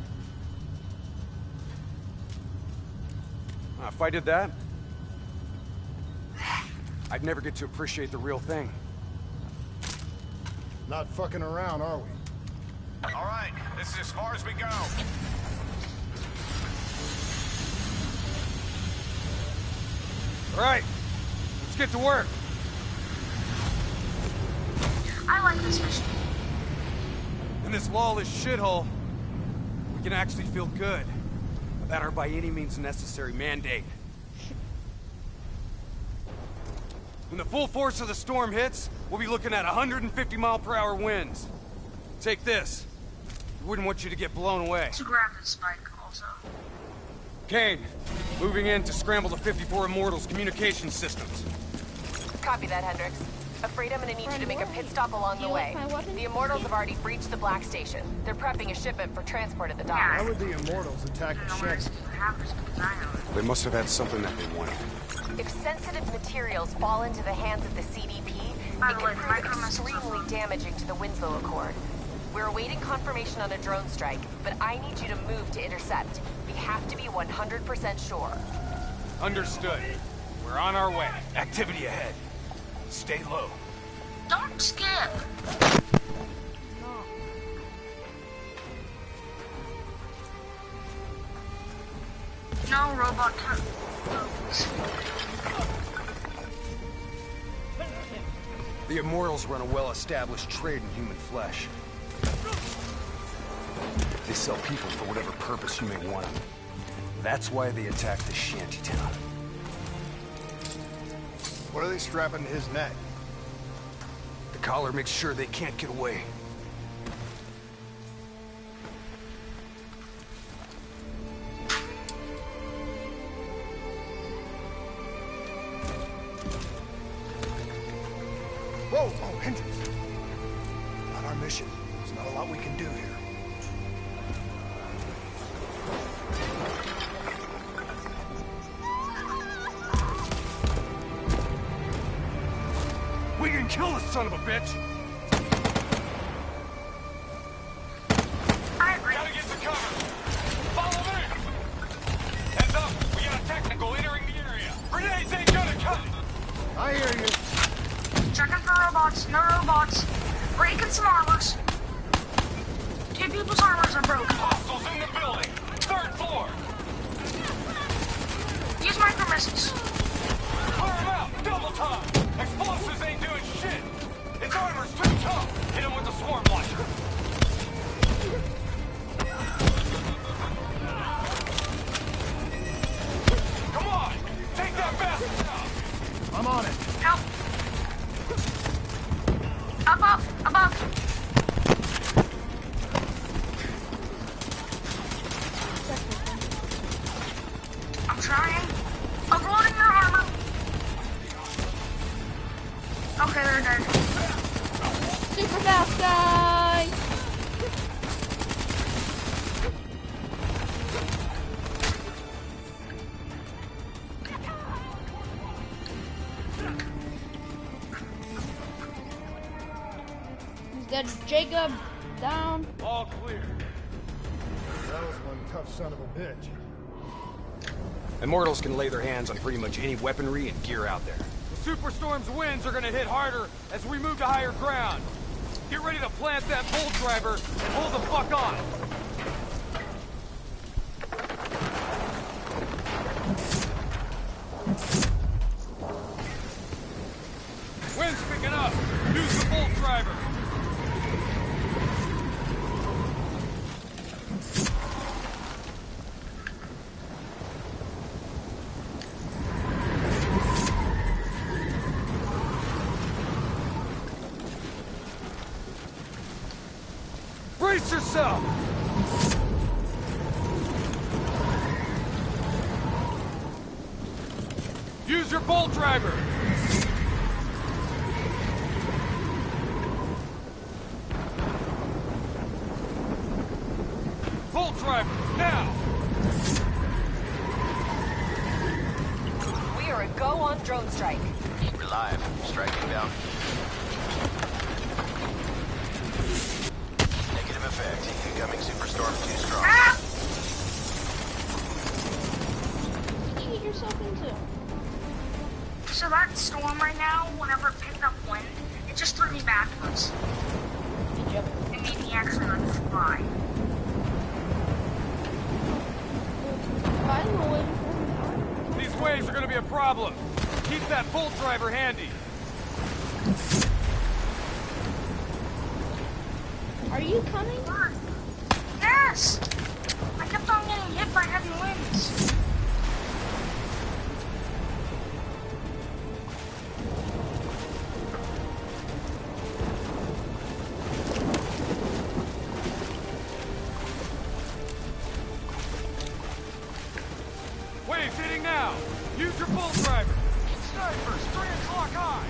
If I did that, I'd never get to appreciate the real thing. Not fucking around, are we? All right, this is as far as we go. All right, let's get to work. I like this mission. In this lawless shithole, we can actually feel good about our by any means necessary mandate. When the full force of the storm hits, we'll be looking at 150-mile-per-hour winds. Take this. We wouldn't want you to get blown away. To grab this spike, also. Kane, moving in to scramble the 54 Immortals' communication systems. Copy that, Hendricks. Afraid I'm gonna need you to make a pit stop along the way. The Immortals have already breached the Black Station. They're prepping a shipment for transport at the docks. How would the Immortals attack the ship? They must have had something that they wanted. If sensitive materials fall into the hands of the CDP, it could prove extremely damaging to the Winslow Accord. We're awaiting confirmation on a drone strike, but I need you to move to intercept. We have to be 100% sure. Understood. We're on our way. Activity ahead. Stay low. Don't skip. No robot The Immortals run a well-established trade in human flesh. They sell people for whatever purpose you may want them. That's why they attacked this shantytown. What are they strapping to his neck? The collar makes sure they can't get away. Whoa! Oh, Hendricks. Not our mission. There's not a lot we can do here. We can kill this son of a bitch! Gotta get to cover! Follow me! Heads up! We got a technical entering the area! Grenades ain't gonna cut it! I hear you. Checking for robots. No robots. Breaking some armors. 2 people's armors are broken. Hostiles in the building! 3rd floor! Use micro missiles. Clear them out! Double time! Explosives ain't doing shit! Its armor's too tough! Hit him with the swarm launcher! Come on! Take that bastard out! I'm on it. Help. Above. Above. I'm trying. Uploading their armor. Okay, they're dead. Super fast guy! He's got Jacob down. All clear. That was one tough son of a bitch. Immortals can lay their hands on pretty much any weaponry and gear out there. The Superstorm's winds are gonna hit harder as we move to higher ground. Get ready to plant that bolt driver and hold the fuck on. Wind's picking up. Use the bolt driver. Brace yourself! Use your bolt driver! Bolt driver, now! We are a go on drone strike. We're live. Striking down. Negative effect. Incoming superstorm too strong. Ah! What did you get yourself into? So that storm right now, whenever it picked up wind, it just threw me backwards. It made me actually like fly. These waves are gonna be a problem. Keep that bolt driver handy. Are you coming? Yes! I kept on getting hit by heavy winds. Waves hitting now. Use your bolt driver. Snipers, 3 o'clock high.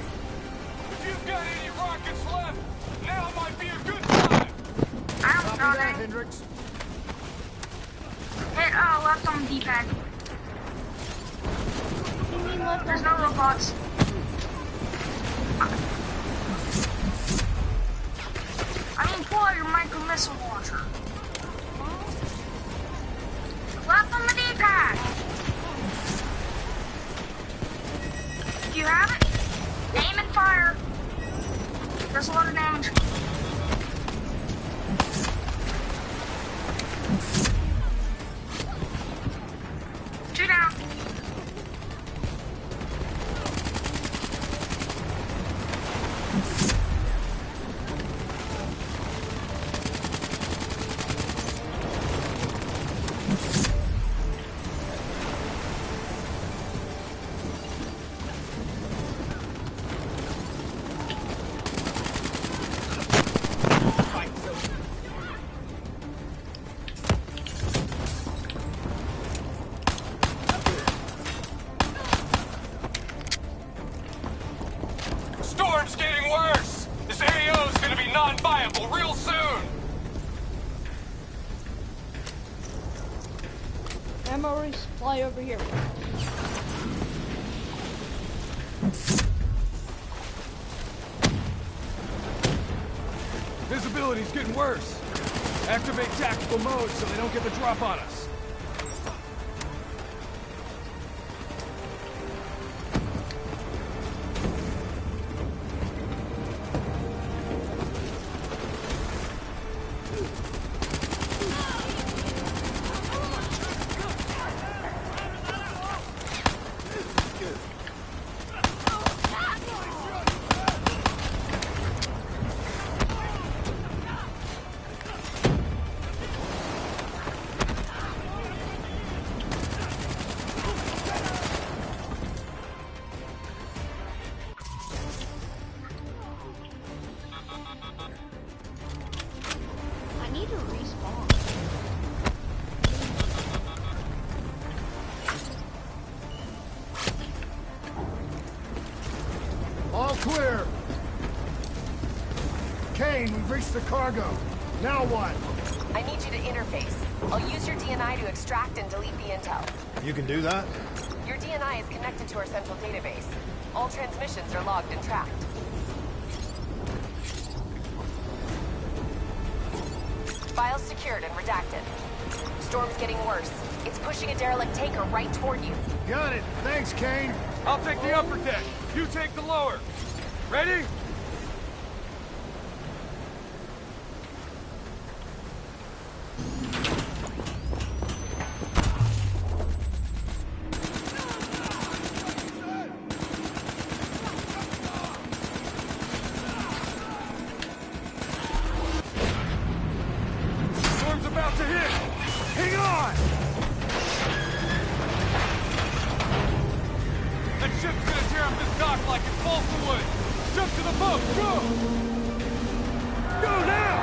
If you've got any rockets left, now might be a good time. I don't Copy know that, that. Hendricks. Hit left on the D-pad. You mean left? There's no robots. I mean, pull out your micro missile launcher. Left on the D-pad. Do you have it? Aim and fire. Does a lot of damage. Two down. non-viable real soon! Ammo resupply over here. Visibility's getting worse. Activate tactical mode so they don't get the drop on us. I need to respawn. All clear. Kane, we've reached the cargo. Now what? I need you to interface. I'll use your DNI to extract and delete the intel. You can do that? Your DNI is connected to our central database. All transmissions are logged and tracked. Files secured and redacted. Storm's getting worse. It's pushing a derelict tanker right toward you. Got it. Thanks, Kane. I'll take the upper deck. You take the lower. Ready? Storm's about to hit. Hang on! That ship's gonna tear up this dock like it's balsa wood. Jump to the boat, go! Go now!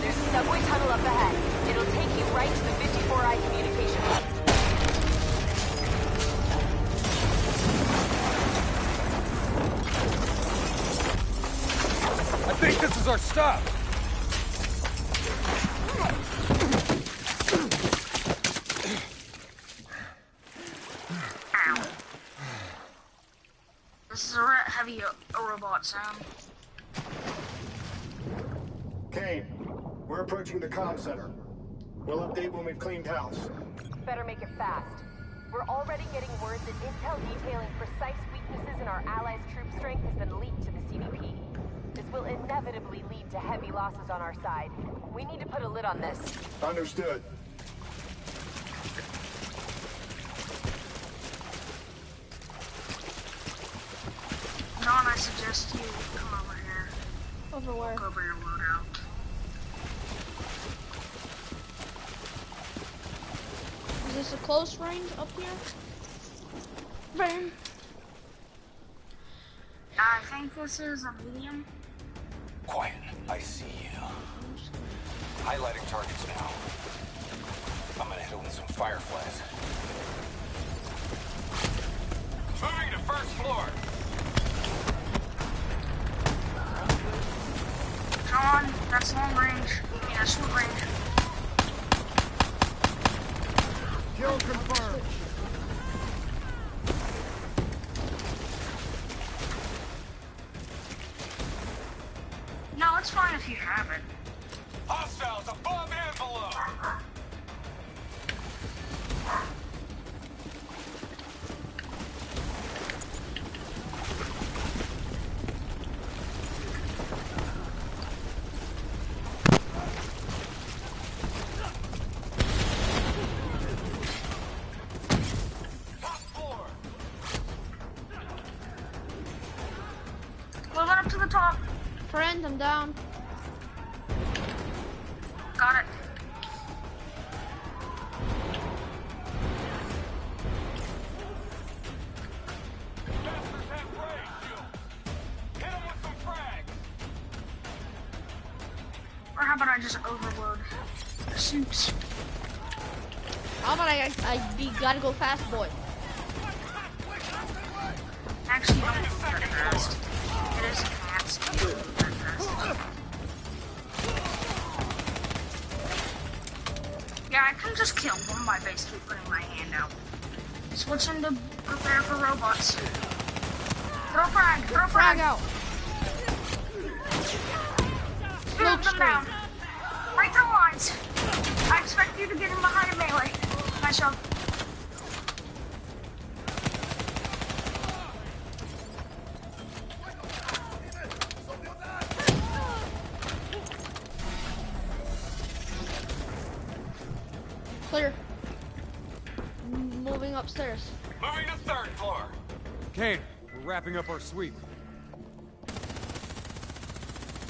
There's a subway tunnel up ahead. It'll take you right to the 54I communication hub. I think this is our stop. This is a heavy robot sound. Kane, we're approaching the comm center. We'll update when we've cleaned house. Better make it fast. We're already getting word that intel detailing precise weaknesses in our allies' troop strength has been leaked to the CDP. This will inevitably lead to heavy losses on our side. We need to put a lid on this. Understood. John, I suggest you come over here. Over where? Look over your loadout. Is this a close range up here? Bang. I think this is a medium. Quiet. I see you. Highlighting targets now. I'm gonna hit it with some fireflies. Moving to first floor. John, that's long range. I mean, that's short range. Kill confirmed. No, it's fine if you have it. Hostiles above and below. Moving up to the top. Friend, I'm down. Got it. Or how about I I just overload the suits? How about gotta go fast, boy? Actually, don't move that fast. It is cats. Don't move that fast. Yeah, I can just kill one by basically putting my hand out. Switching to prepare for robots. Throw frag! Throw frag! Out! Move them down. Right through lines. I expect you to get in behind a melee. Nice job. Clear. Moving upstairs. Moving to 3rd floor. Kane, we're wrapping up our sweep.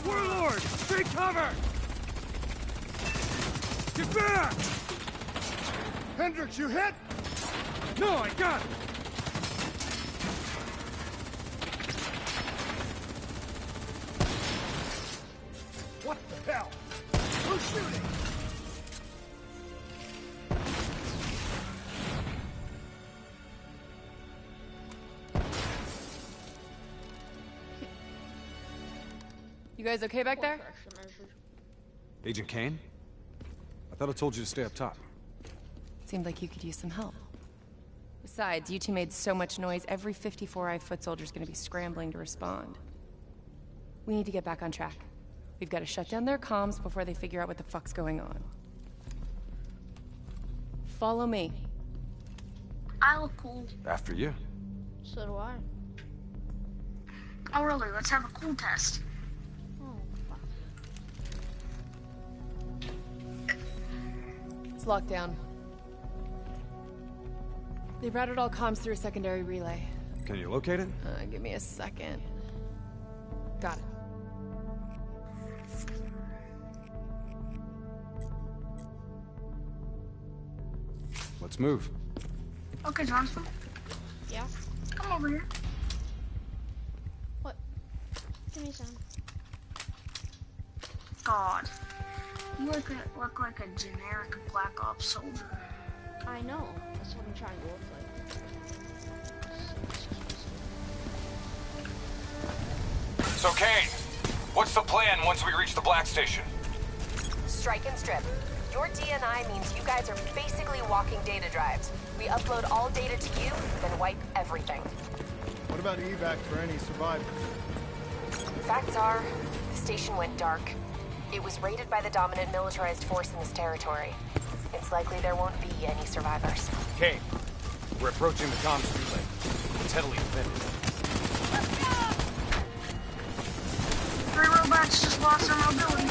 Warlord! Take cover! Get back! Hendricks, you hit? No, I got it! What the hell? Who's shooting? You guys okay back there? Agent Kane? I thought I told you to stay up top. Seemed like you could use some help. Besides, you two made so much noise, every 54i foot soldier's gonna be scrambling to respond. We need to get back on track. We've got to shut down their comms before they figure out what the fuck's going on. Follow me. I look cool. After you. So do I. Oh really? Let's have a cool test. It's locked down. They routed all comms through a secondary relay. Can you locate it? Give me a second. Got it. Let's move. Okay, Johnson. Yeah? Come over here. What? Give me some. God. You look like a generic Black Ops soldier. I know. That's what I'm trying to look like. So, Kane, what's the plan once we reach the Black Station? Strike and strip. Your DNI means you guys are basically walking data drives. We upload all data to you, then wipe everything. What about evac for any survivors? Facts are, the station went dark. It was raided by the dominant militarized force in this territory. It's likely there won't be any survivors. Kane, we're approaching the comms relay. It's heavily defended. 3 robots just lost their mobility.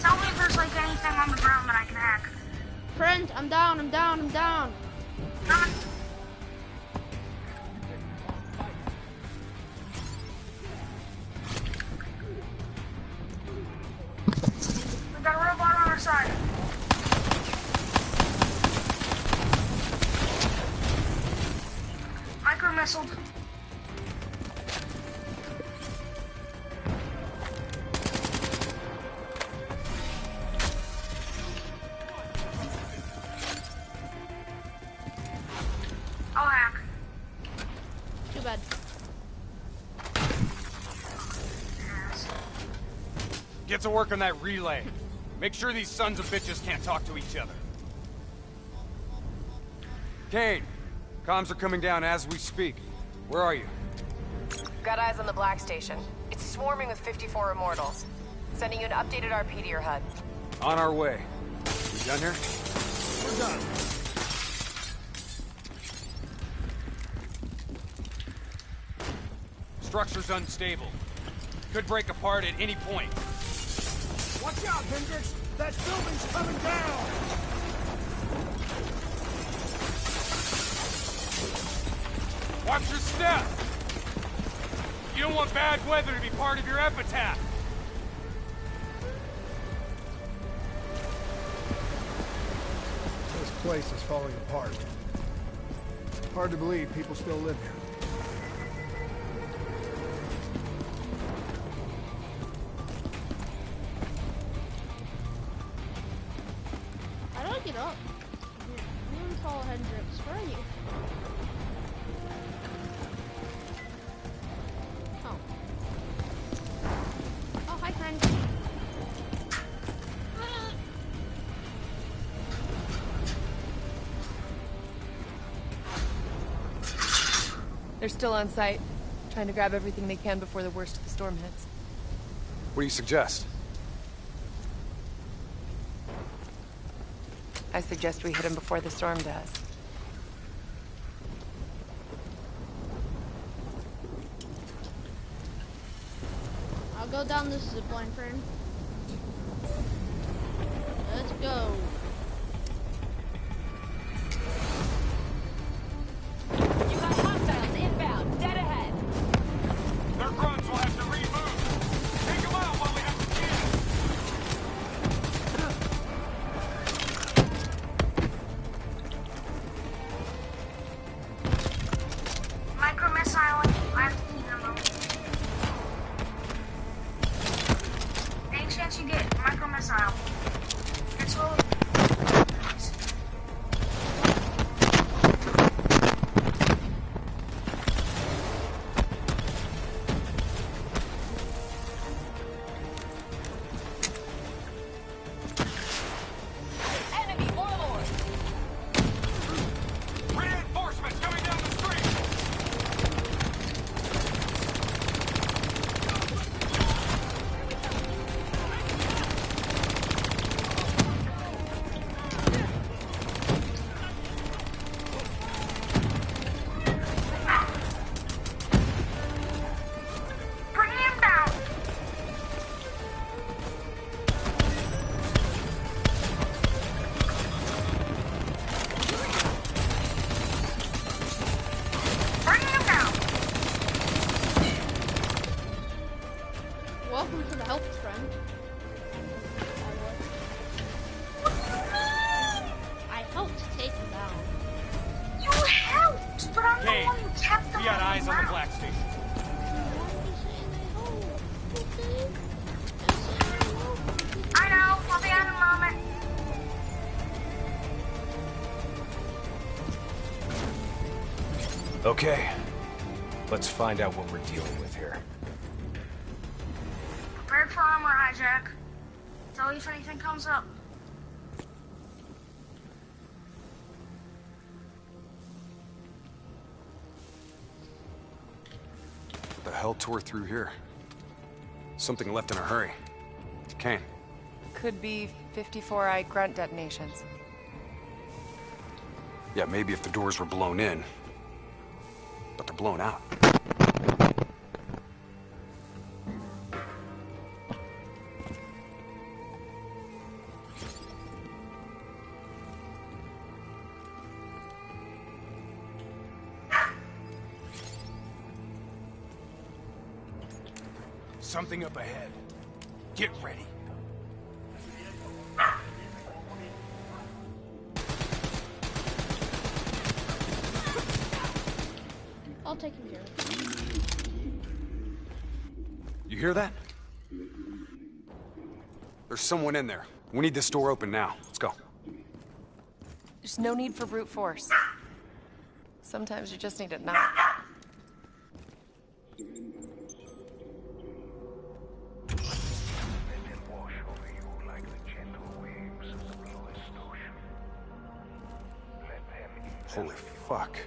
Tell me if there's like anything on the ground that I can hack. Friend, I'm down. Coming. We got a robot on our side. Micro-missiled. I'll hack. Too bad. Get to work on that relay. Make sure these sons of bitches can't talk to each other. Kane, comms are coming down as we speak. Where are you? Got eyes on the Black Station. It's swarming with 54 immortals. Sending you an updated RP to your HUD. On our way. We done here? We're done. Structure's unstable. Could break apart at any point. Watch out, Hendricks! That building's coming down! Watch your step! You don't want bad weather to be part of your epitaph! This place is falling apart. Hard to believe people still live here. it up. You and Paul Hendricks, where are you? Oh. Oh, hi, friend. They're still on site, trying to grab everything they can before the worst of the storm hits. What do you suggest? I suggest we hit them before the storm does. I'll go down this zipline, friend. Let's go. You got hostiles inbound, dead ahead. Their grunts will have to remove. Take them out while we have the chance. Micro-missile, I have to keep them moving. Any chance you get micro-missile? It's all. Enemy warlord. Reinforcements coming down the street. Bring him down. Bring him down. Welcome to the help, friend. I helped take him down. You helped, but I'm Hey, the one who kept them we got on eyes the on the ground. Black Station. I know. I'll be out in a moment. Okay. Let's find out what we're dealing with here. Prepared for armor hijack. Tell you if anything comes up. What the hell tore through here? Something left in a hurry. Kane. Could be 54i grunt detonations. Yeah, maybe if the doors were blown in. But they're blown out. Something up ahead. Get ready. I'll take him care of. You hear that? There's someone in there. We need this door open now. Let's go. There's no need for brute force. Sometimes you just need a knock. Holy fuck.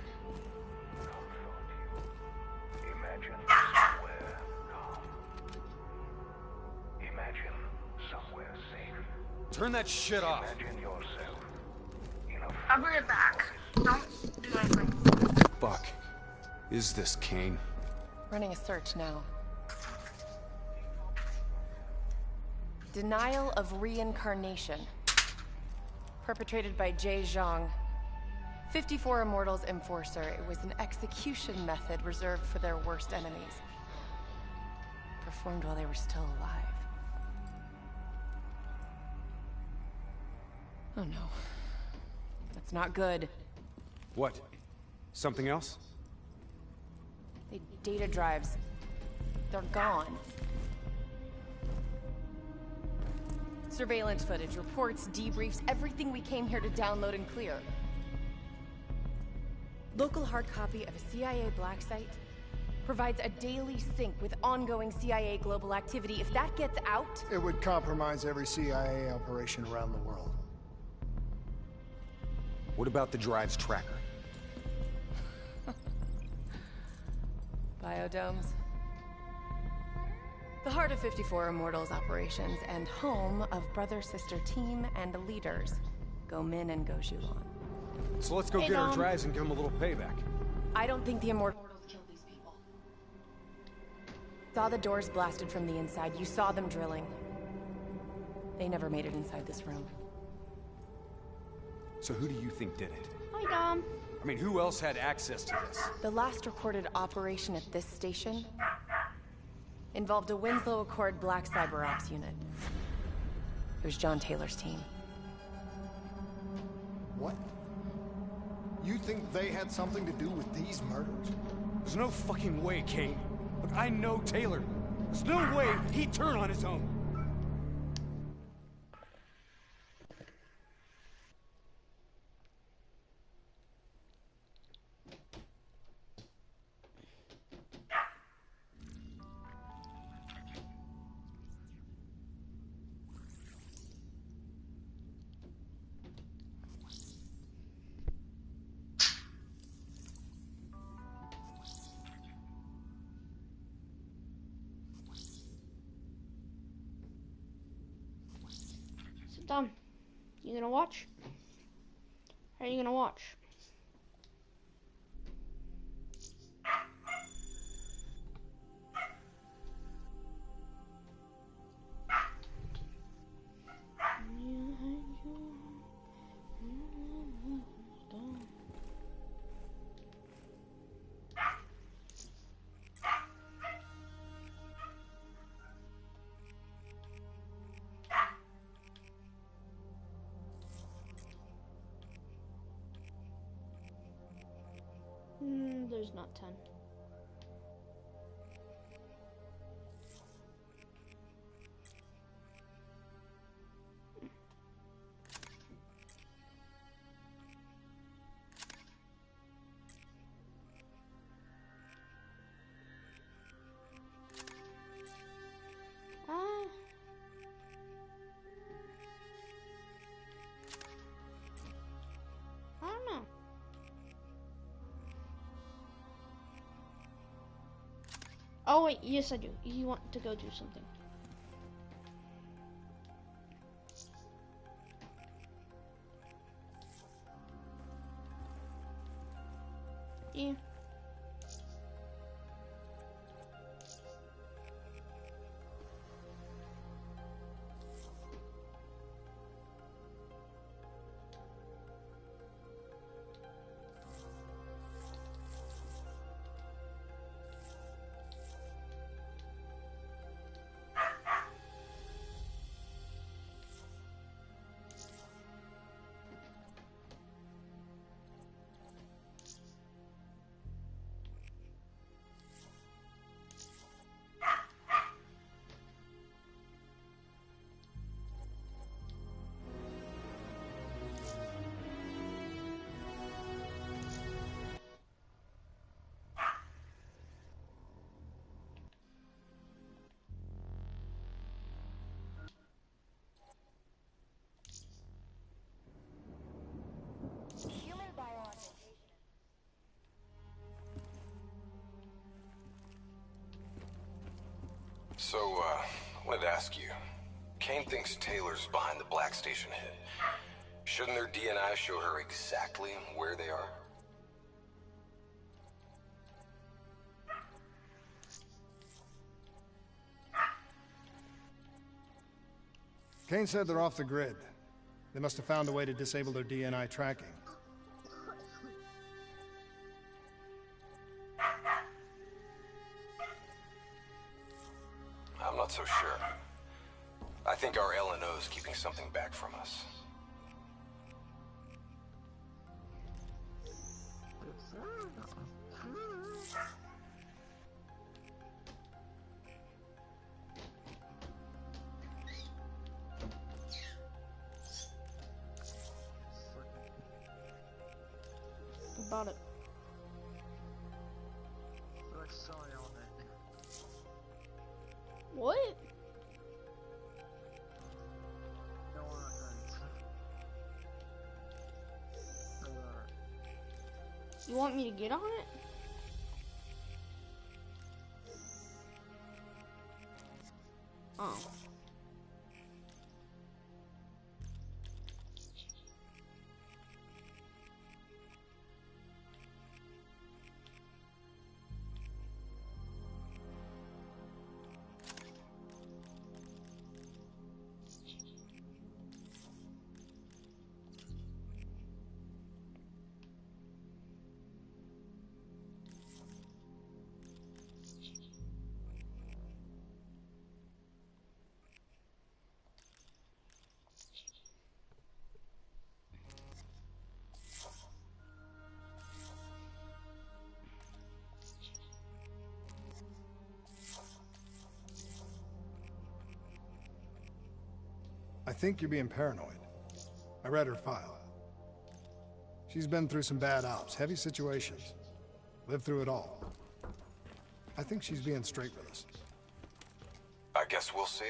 Turn that shit off. I'll bring it back. Don't do anything. Fuck. Is this Kane? Running a search now. Denial of reincarnation. Perpetrated by Jay Zhang. 54 Immortals Enforcer. It was an execution method reserved for their worst enemies. Performed while they were still alive. Oh no. That's not good. What? Something else? The data drives. They're gone. Surveillance footage, reports, debriefs, everything we came here to download and clear. Local hard copy of a CIA black site provides a daily sync with ongoing CIA global activity. If that gets out... It would compromise every CIA operation around the world. What about the drive's tracker? Biodomes. The heart of 54 Immortals operations and home of brother-sister team and leaders, Go Min and Go Zhulan. So let's go get our drives and give them a little payback. I don't think the Immortals killed these people. Saw the doors blasted from the inside. You saw them drilling. They never made it inside this room. So who do you think did it? Hi, Dom. I mean, who else had access to this? The last recorded operation at this station involved a Winslow Accord Black Cyber Ops unit. It was John Taylor's team. What? You think they had something to do with these murders? There's no fucking way, Kane. Look, I know Taylor. There's no way he'd turn on his own. Dom, you gonna watch? Or are you gonna watch? There's not 10. I don't know. Oh wait, yes I do. You want to go do something. Yeah. So, I wanted to ask you. Kane thinks Taylor's behind the Black Station hit. Shouldn't their DNI show her exactly where they are? Kane said they're off the grid. They must have found a way to disable their DNI tracking. I'm not so sure. I think our LNO is keeping something back from us. about it. What? You want me to get on it? Oh. I think you're being paranoid. I read her file. She's been through some bad ops, heavy situations. Lived through it all. I think she's being straight with us. I guess we'll see.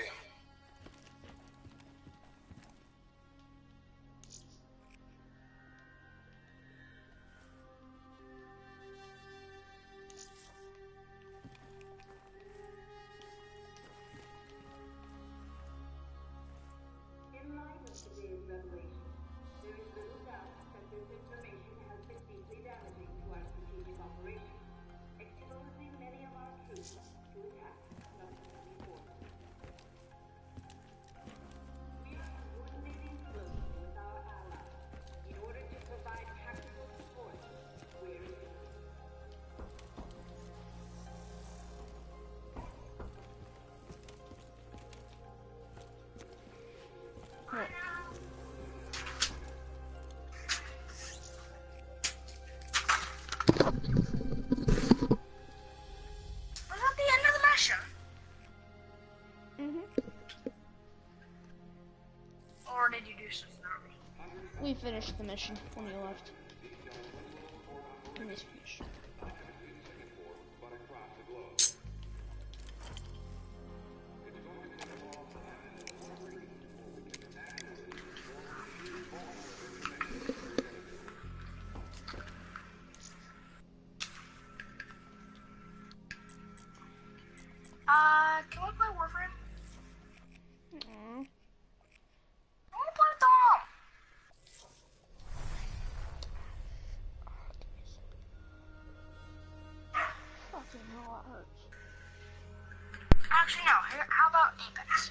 In light of today's revelation, there is little doubt that this information has been deeply damaging to our strategic operations, exposing many of our troops to attack unknowingly forces. We are coordinating closely with our allies in order to provide tactical support where it is. Was that the end of the mission? Or did you do something else? We finished the mission when you left. It was finished. Can we play Warframe? Aww. I want to play with Dom. Fucking hell, that hurts. Actually, no. How about Apex?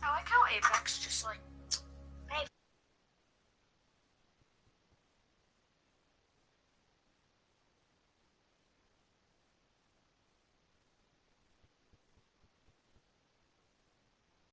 I like how Apex just like